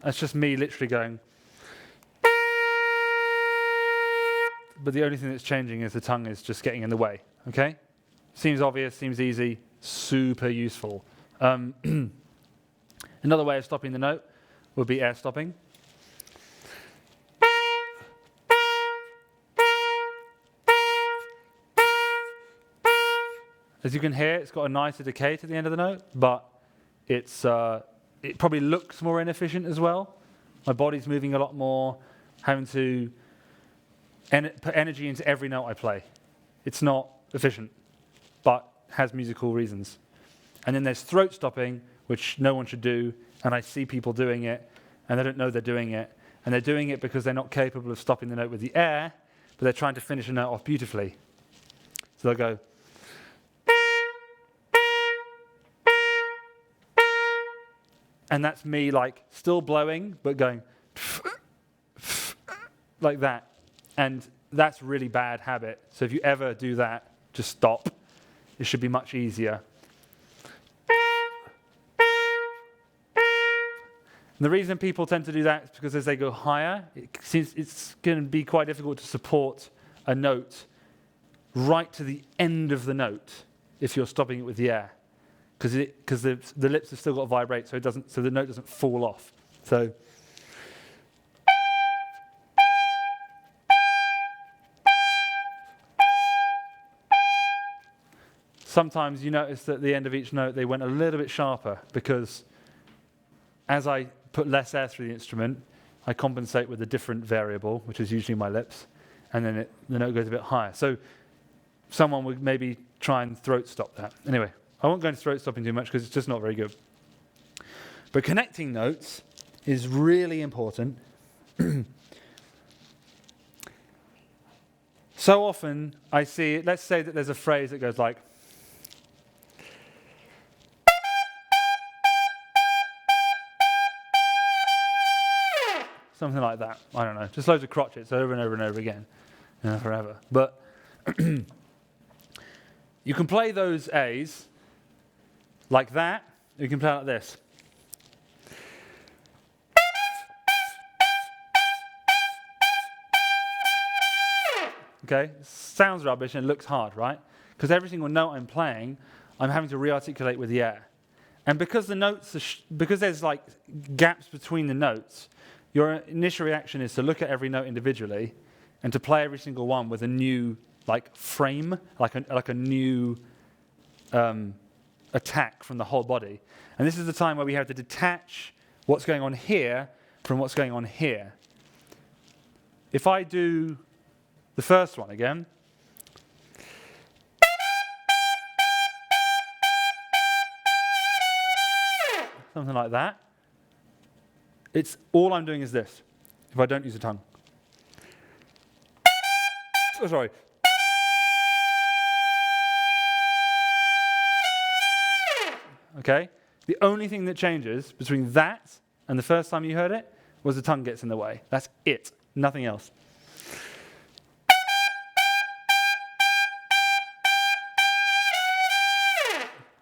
that's just me literally going. but the only thing that's changing is the tongue is just getting in the way, okay? Seems obvious, seems easy, super useful. Another way of stopping the note would be air stopping. As you can hear, it's got a nicer decay to the end of the note, but it probably looks more inefficient as well. My body's moving a lot more, having to put energy into every note I play. It's not efficient, but has musical reasons. And then there's throat stopping, which no one should do, and I see people doing it, and they don't know they're doing it. And they're doing it because they're not capable of stopping the note with the air, but they're trying to finish a note off beautifully. So they'll go, and that's me like still blowing, but going like that. And that's really bad habit. So if you ever do that, just stop. It should be much easier. And the reason people tend to do that is because as they go higher, it's going to be quite difficult to support a note right to the end of the note if you're stopping it with the air. Because the lips have still got to vibrate, so the note doesn't fall off. So sometimes you notice that at the end of each note they went a little bit sharper because as I put less air through the instrument, I compensate with a different variable, which is usually my lips, and then the note goes a bit higher. So someone would maybe try and throat stop that. Anyway. I won't go into throat stopping too much because it's just not very good. But connecting notes is really important. So often I see, let's say that there's a phrase that goes like, something like that. I don't know. Just loads of crotchets over and over and over again. Forever. But you can play those A's like that, you can play like this. Okay, sounds rubbish and it looks hard, right? Because every single note I'm playing, I'm having to re-articulate with the air. And because the notes, because there's like gaps between the notes, your initial reaction is to look at every note individually and to play every single one with a new like frame, like a new attack from the whole body. And this is the time where we have to detach what's going on here from what's going on here. If I do the first one again, something like that, it's all I'm doing is this, if I don't use the tongue. Oh, sorry. Okay? The only thing that changes between that and the first time you heard it was the tongue gets in the way. That's it. Nothing else.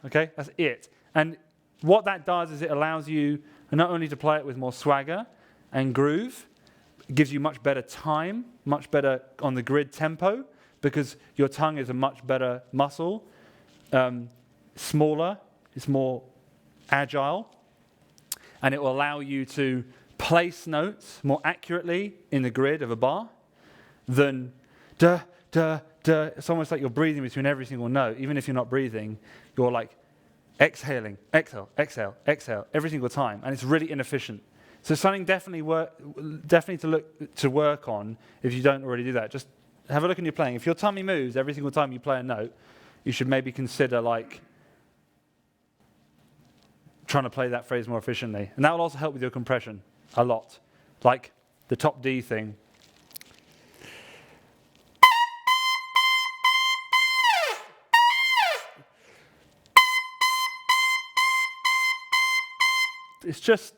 Okay? That's it. And what that does is it allows you not only to play it with more swagger and groove, it gives you much better time, much better on the grid tempo, because your tongue is a much better muscle, smaller, it's more agile, and it will allow you to place notes more accurately in the grid of a bar than da, da, da. It's almost like you're breathing between every single note. Even if you're not breathing, you're like exhaling, exhale, exhale, exhale every single time, and it's really inefficient. So something definitely to work on if you don't already do that. Just have a look in your playing. If your tummy moves every single time you play a note, you should maybe consider like trying to play that phrase more efficiently. And that will also help with your compression a lot. Like the top D thing. It's just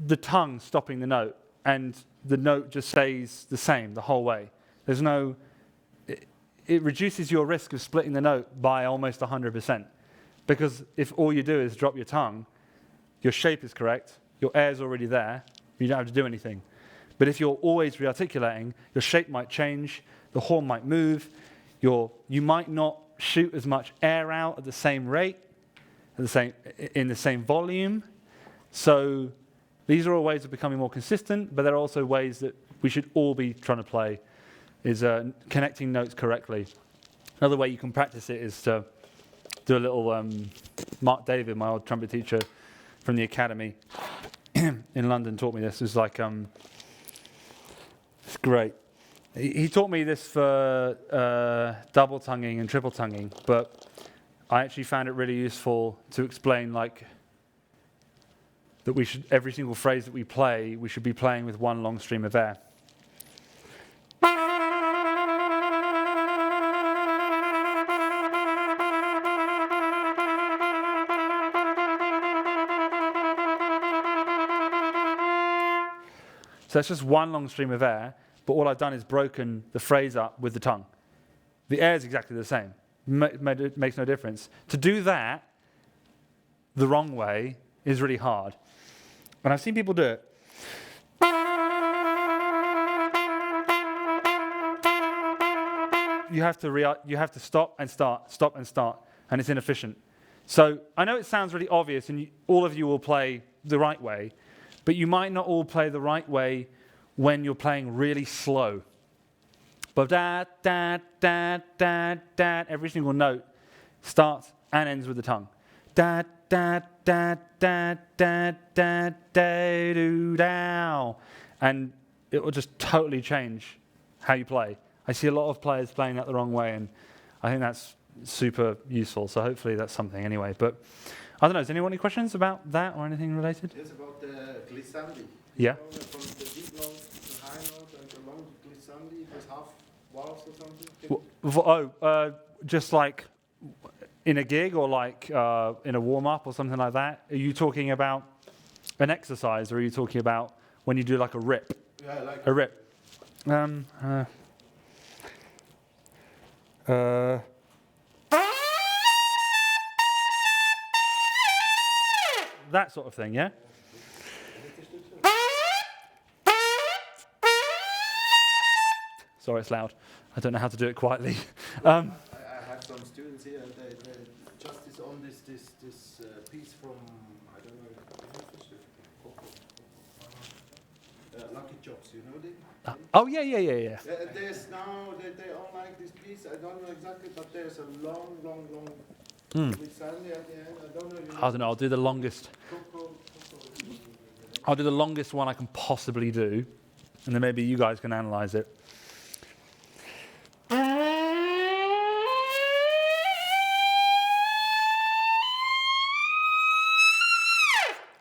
the tongue stopping the note, and the note just stays the same the whole way. There's no... It reduces your risk of splitting the note by almost 100%. Because if all you do is drop your tongue, your shape is correct, your air's already there, you don't have to do anything. But if you're always re-articulating, your shape might change, the horn might move, you might not shoot as much air out at the same rate, in the same volume. So these are all ways of becoming more consistent, but there are also ways that we should all be trying to play, is connecting notes correctly. Another way you can practice it is to do a little, Mark David, my old trumpet teacher from the academy in London, taught me this. It was like, it's great. He taught me this for double tonguing and triple tonguing, but I actually found it really useful to explain like that we should, every single phrase that we play, we should be playing with one long stream of air. So it's just one long stream of air, but all I've done is broken the phrase up with the tongue. The air is exactly the same. It makes no difference. To do that the wrong way is really hard. And I've seen people do it. You have to stop and start, and it's inefficient. So I know it sounds really obvious, and all of you will play the right way, but you might not all play the right way when you're playing really slow. But da, da, da, da, da, every single note starts and ends with the tongue. Da, da, da, da, da, da, da, do, dow. And it will just totally change how you play. I see a lot of players playing that the wrong way, and I think that's super useful. So hopefully that's something anyway. But I don't know, does anyone have any questions about that or anything related? Yes, about the glissandi. Yeah. From the deep note to high note and the long glissandi, there's half valves or something? Just like in a gig or like in a warm-up or something like that? Are you talking about an exercise, or are you talking about when you do like a rip? Yeah, like a rip. That sort of thing, yeah? Sorry, it's loud. I don't know how to do it quietly. I have some students here, they just is on this piece from, I don't know, Lucky Jobs, you know them? Oh, yeah. There's now, they all like this piece, I don't know exactly, but there's a long glissandi at the end, I don't know. I don't know, I'll do the longest. I'll do the longest one I can possibly do, and then maybe you guys can analyze it.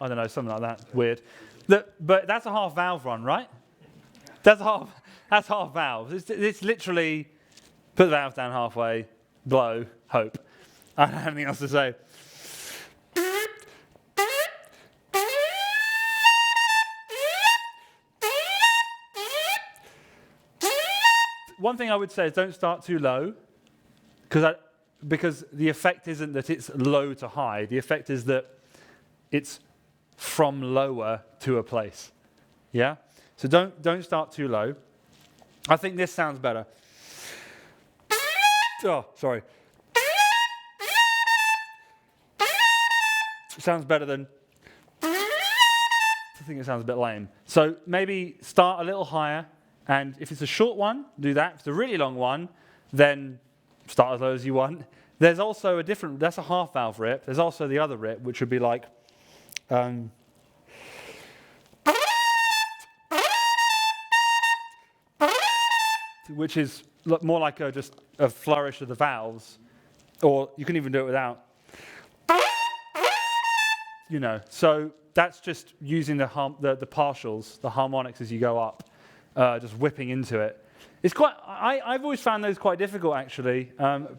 I don't know, something like that. Weird. But that's a half valve run, right? That's half valve. It's literally put the valve down halfway, blow, hope. I don't have anything else to say. One thing I would say is don't start too low, because the effect isn't that it's low to high. The effect is that it's from lower to a place. Yeah? So don't start too low. I think this sounds better. Oh, sorry. It sounds better than... I think it sounds a bit lame. So maybe start a little higher, and if it's a short one, do that. If it's a really long one, then start as low as you want. There's also a different... That's a half valve rip. There's also the other rip, which would be like... which is more like just a flourish of the valves, or you can even do it without. You know, so that's just using the partials, the harmonics as you go up, just whipping into it. It's quite. I've always found those quite difficult, actually,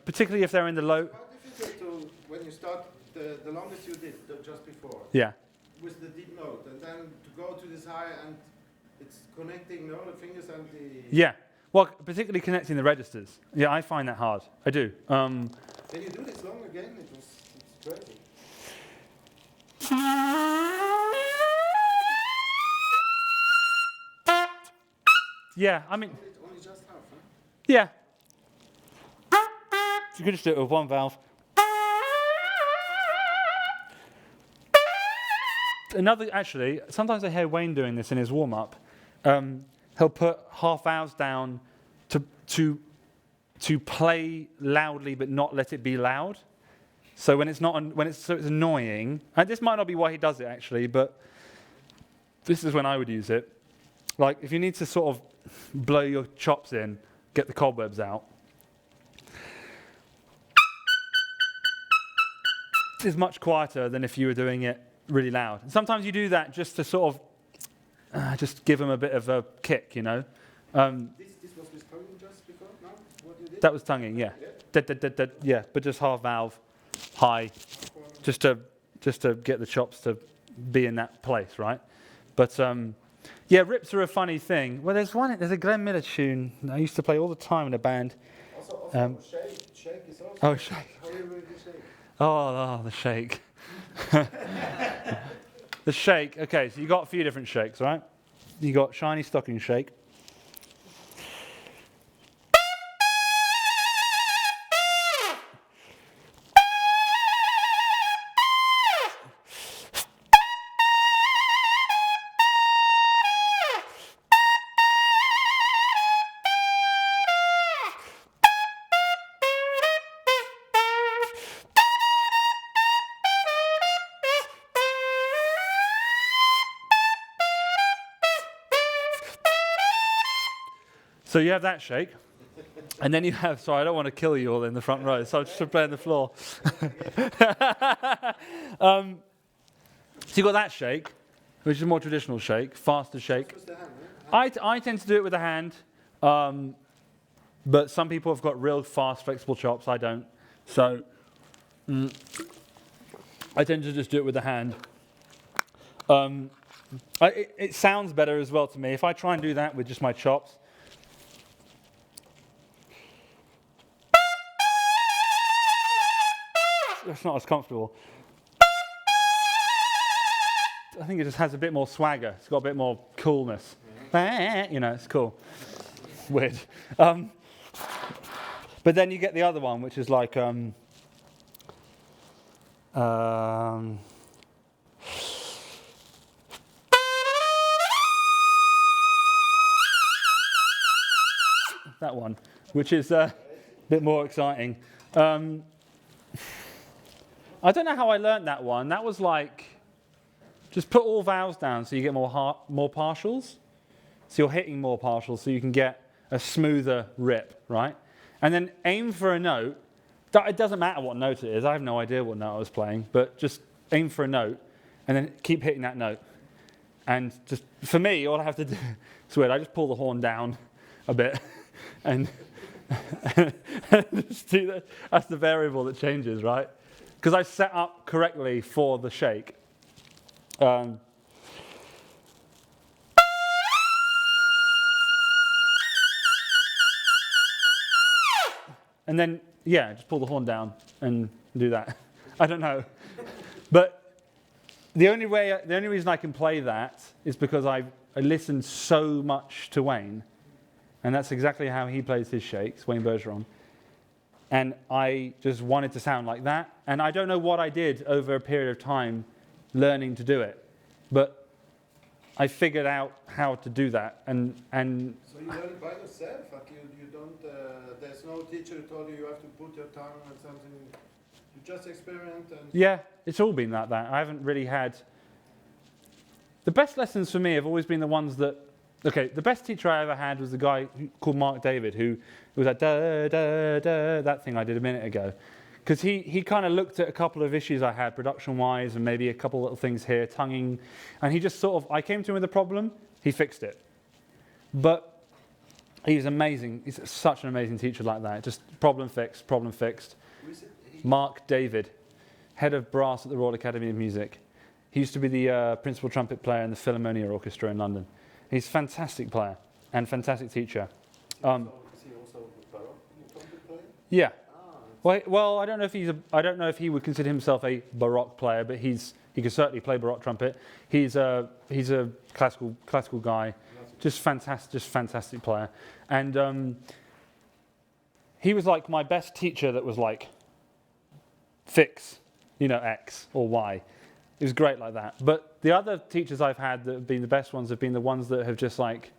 particularly if they're in the low. It's quite difficult when you start the longest you did just before. Yeah. With the deep note, and then to go to this high, and it's connecting the fingers and the... Yeah, well, particularly connecting the registers. Yeah, I find that hard. I do. Can you do this long again? It's crazy. Yeah, I mean... Only just half, huh? Yeah. You could just do it with one valve. Actually, sometimes I hear Wayne doing this in his warm-up. He'll put half valves down to play loudly but not let it be loud. So when it's annoying, and this might not be why he does it actually, but this is when I would use it. Like if you need to sort of blow your chops in, get the cobwebs out. It's much quieter than if you were doing it really loud. And sometimes you do that just to sort of just give them a bit of a kick, you know. This was with tonguing just before, no? What you did? That was tonguing, yeah. Yeah, but just half valve, high, just to get the chops to be in that place, right? But yeah, rips are a funny thing. Well, there's a Glenn Miller tune I used to play all the time in a band. Also shake is also. Oh, shake. How do you really shake? Oh, the shake. The shake. Okay, so you got a few different shakes, right? You got shiny stocking shake. So you have that shake, and then you have, sorry, I don't want to kill you all in the front row, so I'm just playing the floor. So you got that shake, which is a more traditional shake, faster shake. I tend to do it with the hand, but some people have got real fast, flexible chops. I don't. So I tend to just do it with the hand. It sounds better as well to me. If I try and do that with just my chops, it's not as comfortable. I think it just has a bit more swagger. It's got a bit more coolness. You know, it's cool. Weird. But then you get the other one, which is like that one, which is a bit more exciting. I don't know how I learned that one. That was like, just put all valves down so you get more partials. So you're hitting more partials so you can get a smoother rip, right? And then aim for a note. It doesn't matter what note it is. I have no idea what note I was playing, but just aim for a note and then keep hitting that note. And just, for me, all I have to do, it's weird, I just pull the horn down a bit and just do that. That's the variable that changes, right? Because I set up correctly for the shake. And then, yeah, just pull the horn down and do that. I don't know. But the only reason I can play that is because I listened so much to Wayne. And that's exactly how he plays his shakes, Wayne Bergeron. And I just wanted to sound like that. And I don't know what I did over a period of time learning to do it. But I figured out how to do that. And so you learn it by yourself? Like you don't, there's no teacher who told you have to put your tongue on something. You just experiment and... Yeah, it's all been like that. I haven't really had... The best lessons for me have always been the ones that... Okay, the best teacher I ever had was the guy called Mark David, who was that that thing I did a minute ago. Because he kind of looked at a couple of issues I had, production-wise, and maybe a couple of little things here, tonguing, and he just sort of, I came to him with a problem, he fixed it. But he's amazing. He's such an amazing teacher like that. Just problem fixed, problem fixed. Mark David, head of brass at the Royal Academy of Music. He used to be the principal trumpet player in the Philharmonia Orchestra in London. He's a fantastic player and fantastic teacher. Is he also a baroque trumpet player? Yeah. Well, I don't know if he would consider himself a baroque player, but he can certainly play baroque trumpet. He's a classical guy, just fantastic player. And he was like my best teacher that was like, fix, X or Y. It was great like that. But the other teachers I've had that have been the best ones have been the ones that have just like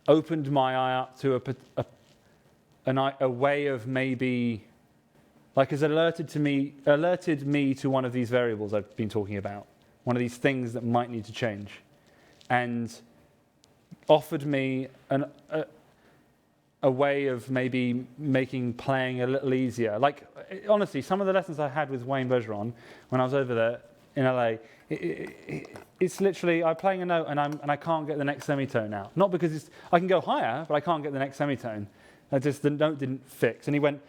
opened my eye up to a way of maybe, like has alerted me to one of these variables I've been talking about, one of these things that might need to change, and offered me a way of maybe making playing a little easier. Like, honestly, some of the lessons I had with Wayne Bergeron when I was over there in LA, it's literally I'm playing a note and I can't get the next semitone out. Not because I can go higher, but I can't get the next semitone. The note didn't fix, and he went,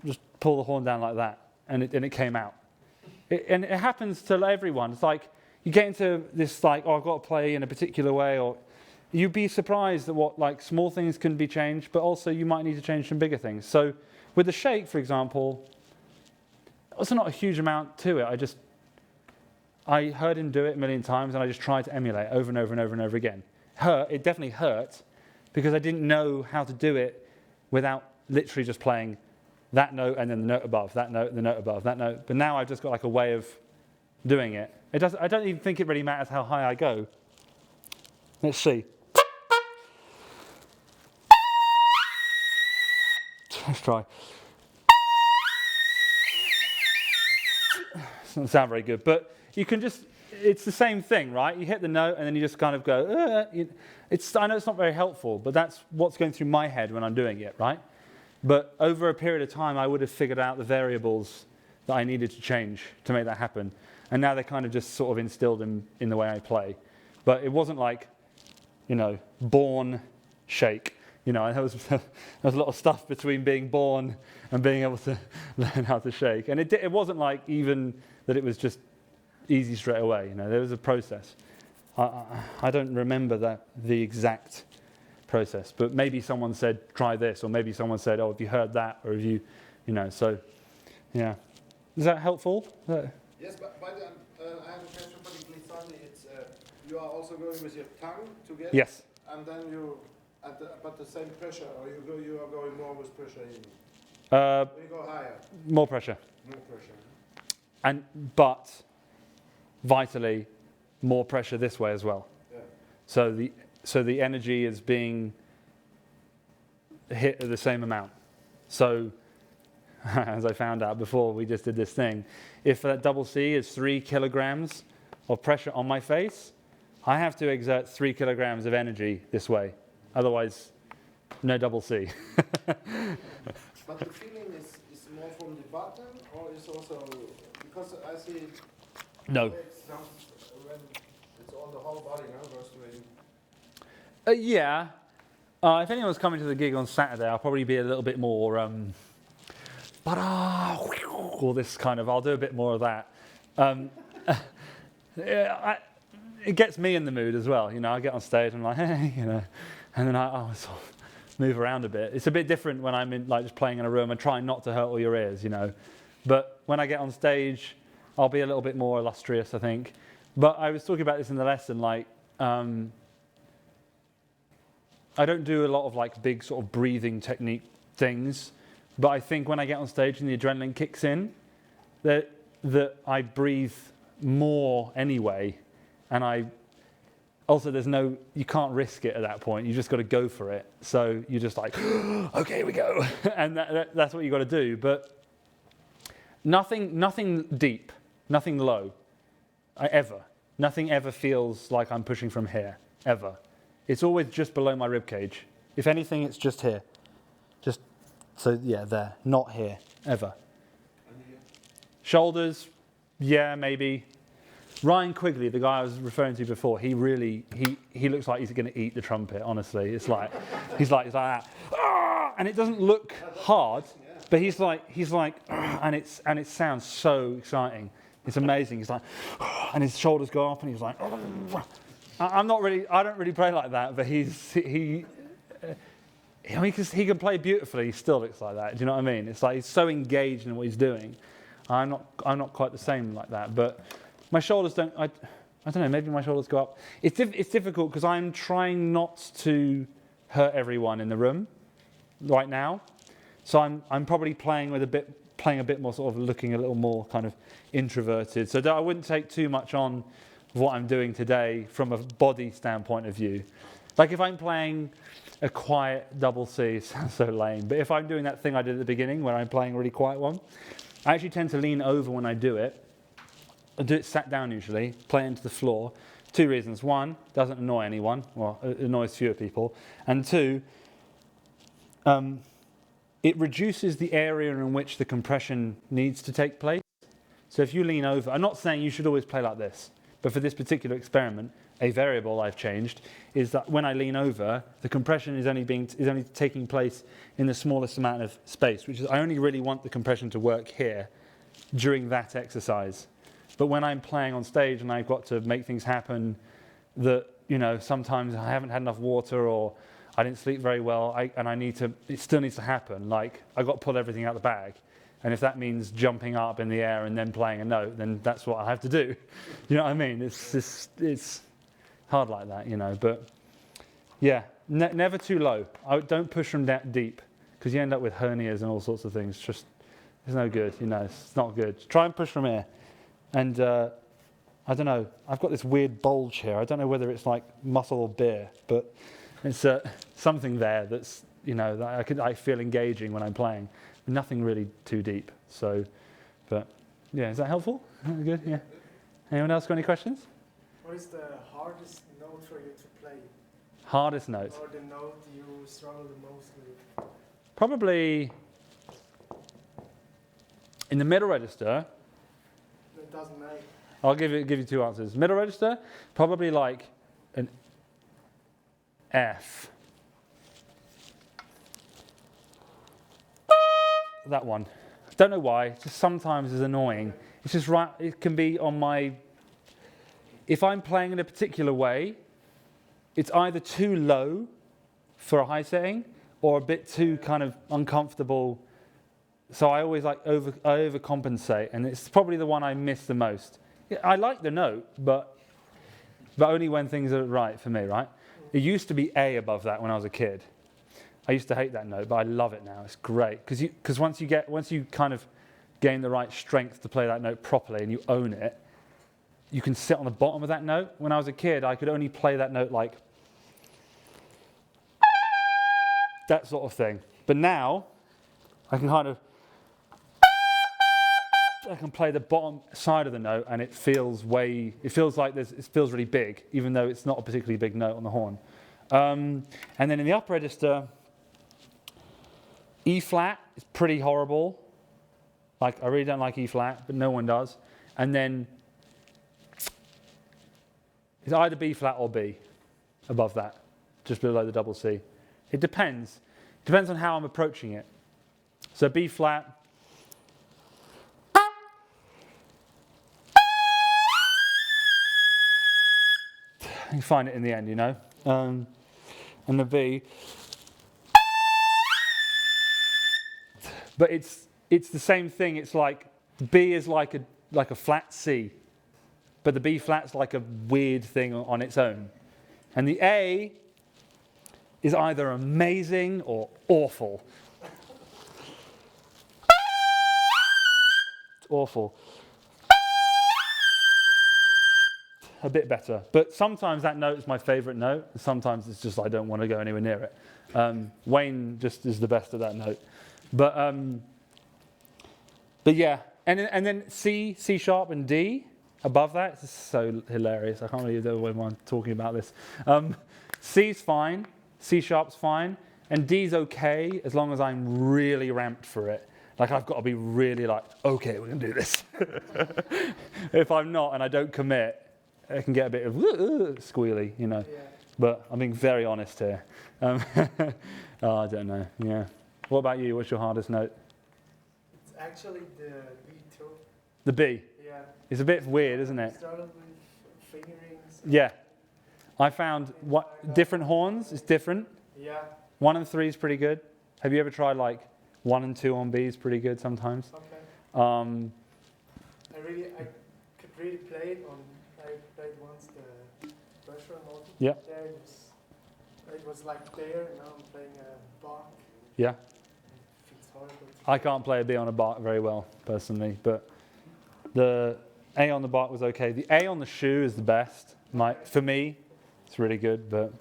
just pull the horn down like that, and it came out. And it happens to everyone. It's like you get into this like, I've got to play in a particular way, or you'd be surprised at what like small things can be changed, but also you might need to change some bigger things. So with the shake, for example, also not a huge amount to it. I heard him do it a million times, and I just tried to emulate over and over and over and over again. It definitely hurt because I didn't know how to do it without literally just playing that note and then the note above, that note, the note above, that note. But now I've just got like a way of doing it. I don't even think it really matters how high I go. Let's see. Let's try. Doesn't sound very good, but you can just, it's the same thing, right? You hit the note and then you just kind of go, I know it's not very helpful, but that's what's going through my head when I'm doing it, right? But over a period of time, I would have figured out the variables that I needed to change to make that happen. And now they're kind of just sort of instilled in the way I play. But it wasn't like, born shake. There was a lot of stuff between being born and being able to learn how to shake. And it wasn't like even that it was just easy straight away. There was a process. I don't remember the exact process, but maybe someone said, try this, or maybe someone said, oh, have you heard that, or have you, so, yeah. Is that helpful? Yes, but by the I have a question for the glissandi. It's you are also going with your tongue together. Yes. And then you but the same pressure, or you are going more with pressure in. You go higher. More pressure. More pressure. But vitally, more pressure this way as well. Yeah. So the energy is being hit at the same amount. So, as I found out before we just did this thing, if that double C is 3 kilograms of pressure on my face, I have to exert 3 kilograms of energy this way. Otherwise, no double C. But the feeling is more from the bottom, or is also, because I see No. when it's on the whole body now goes to Yeah. If anyone's coming to the gig on Saturday, I'll probably be a little bit more, all this kind of, I'll do a bit more of that. It gets me in the mood as well. I get on stage and I'm like, hey, and then I sort of move around a bit. It's a bit different when I'm in, like, just playing in a room and trying not to hurt all your ears, But when I get on stage, I'll be a little bit more illustrious, I think. But I was talking about this in the lesson, like, I don't do a lot of like big sort of breathing technique things, but I think when I get on stage and the adrenaline kicks in, that I breathe more anyway, and you can't risk it at that point. You just got to go for it. So you're just like, okay, here we go, and that's what you got to do. But nothing deep, nothing low, nothing ever feels like I'm pushing from here ever. It's always just below my rib cage. If anything, it's just here. There, not here, ever. Shoulders, yeah, maybe. Ryan Quigley, the guy I was referring to before, he looks like he's going to eat the trumpet, honestly. It's like, he's like that. Ah! And it doesn't look hard, but he's like, and it sounds so exciting. It's amazing. He's like, and his shoulders go up, and he's like, I don't really play like that, but he can play beautifully. He still looks like that. Do you know what I mean? It's like he's so engaged in what he's doing. I'm not quite the same like that, but my shoulders don't. I don't know. Maybe my shoulders go up. It's difficult because I'm trying not to hurt everyone in the room right now. So I'm probably playing a bit more sort of looking a little more kind of introverted. So that I wouldn't take too much on what I'm doing today from a body standpoint of view. Like if I'm playing a quiet double C, it sounds so lame, but if I'm doing that thing I did at the beginning where I'm playing a really quiet one, I actually tend to lean over when I do it. I do it sat down usually, play into the floor. 2 reasons. 1, doesn't annoy anyone, well, it annoys fewer people. And 2, it reduces the area in which the compression needs to take place. So if you lean over, I'm not saying you should always play like this, but for this particular experiment, a variable I've changed is that when I lean over, the compression is only taking place in the smallest amount of space, which is I only really want the compression to work here during that exercise. But when I'm playing on stage and I've got to make things happen that, you know, sometimes I haven't had enough water or I didn't sleep very well it still needs to happen. Like I've got to pull everything out of the bag. And if that means jumping up in the air and then playing a note, then that's what I have to do. You know what I mean? It's hard like that, you know. But yeah, never too low. Don't push them that deep because you end up with hernias and all sorts of things. It's no good, you know. It's not good. Try and push from here. And I don't know. I've got this weird bulge here. I don't know whether it's like muscle or beer, but it's something there that's, you know, that I feel engaging when I'm playing. Nothing really too deep. So, but yeah, is that helpful? Good. Yeah. Anyone else got any questions? What is the hardest note for you to play? Hardest note? Or the note you struggle the most with? Probably in the middle register. It doesn't matter. I'll give you 2 answers. Middle register, probably like an F. That one. Don't know why. Just sometimes it's annoying. It's just right. It can be on my. If I'm playing in a particular way, it's either too low for a high setting or a bit too kind of uncomfortable. So I always I overcompensate, and it's probably the one I miss the most. I like the note, but only when things are right for me. Right? It used to be A above that when I was a kid. I used to hate that note, but I love it now. It's great because once you kind of gain the right strength to play that note properly and you own it, you can sit on the bottom of that note. When I was a kid, I could only play that note like that sort of thing. But now I can play the bottom side of the note, and it feels really big, even though it's not a particularly big note on the horn. And then in the upper register, E flat is pretty horrible. Like, I really don't like E flat, but no one does. And then it's either B flat or B above that, just below the double C. It depends. Depends on how I'm approaching it. So B flat. You find it in the end, you know. And the B. But it's the same thing. It's like B is like a flat C, but the B flat's like a weird thing on its own. And the A is either amazing or awful. It's awful. A bit better. But sometimes that note is my favorite note. Sometimes it's just I don't want to go anywhere near it. Wayne just is the best at that note. But yeah, and then C sharp and D above that. It's so hilarious. I can't believe I'm talking about this. C's fine, C sharp's fine, and D's okay as long as I'm really ramped for it. Like I've got to be really like, okay, we're gonna do this. If I'm not and I don't commit, it can get a bit of squealy, you know. Yeah. But I'm being very honest here. I don't know. Yeah. What about you? What's your hardest note? It's actually the B2. The B? Yeah. It's a bit weird, isn't it? Started with fingerings. Yeah. I found different horns is different. Yeah. 1 and 3 is pretty good. Have you ever tried like 1 and 2 on B is pretty good sometimes? Okay. I could really play it on. I played once the pressure mode. Yeah. There it was like there, and now I'm playing a Bach. Yeah. It feels horrible. I can't play a B on a Bach very well, personally, but the A on the Bach was okay. The A on the shoe is the best. For me, it's really good, but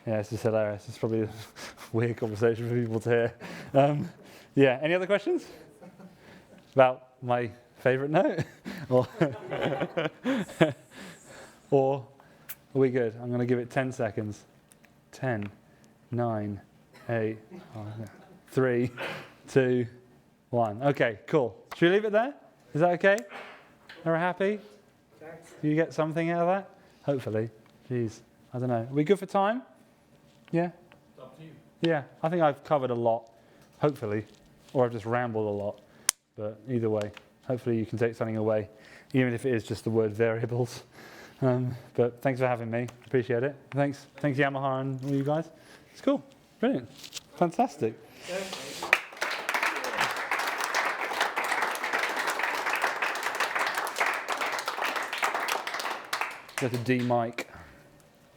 yeah, it's just hilarious. It's probably a weird conversation for people to hear. Yeah, any other questions? About my favourite note? Or are we good? I'm going to give it 10 seconds. 10, 9, 8, 3, 2, 1. Okay, cool. Should we leave it there? Is that okay? Are we happy? Thanks. Do you get something out of that? Hopefully. Jeez, I don't know. Are we good for time? Yeah? It's up to you. Yeah, I think I've covered a lot, hopefully. Or I've just rambled a lot. But either way, hopefully you can take something away, even if it is just the word variables. But thanks for having me. Appreciate it. Thanks YAMAHA and all you guys. It's cool. Brilliant. Fantastic. Go to D mic.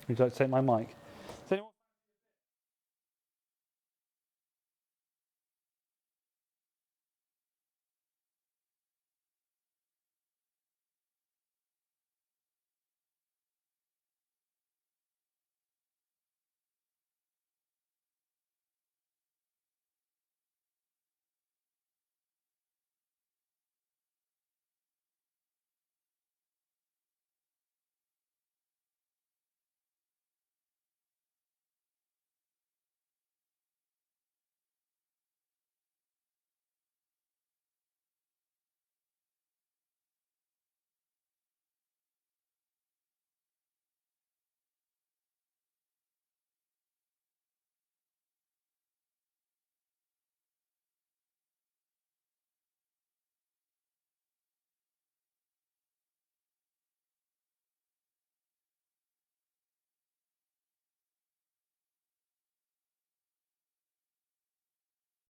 Would you like to take my mic?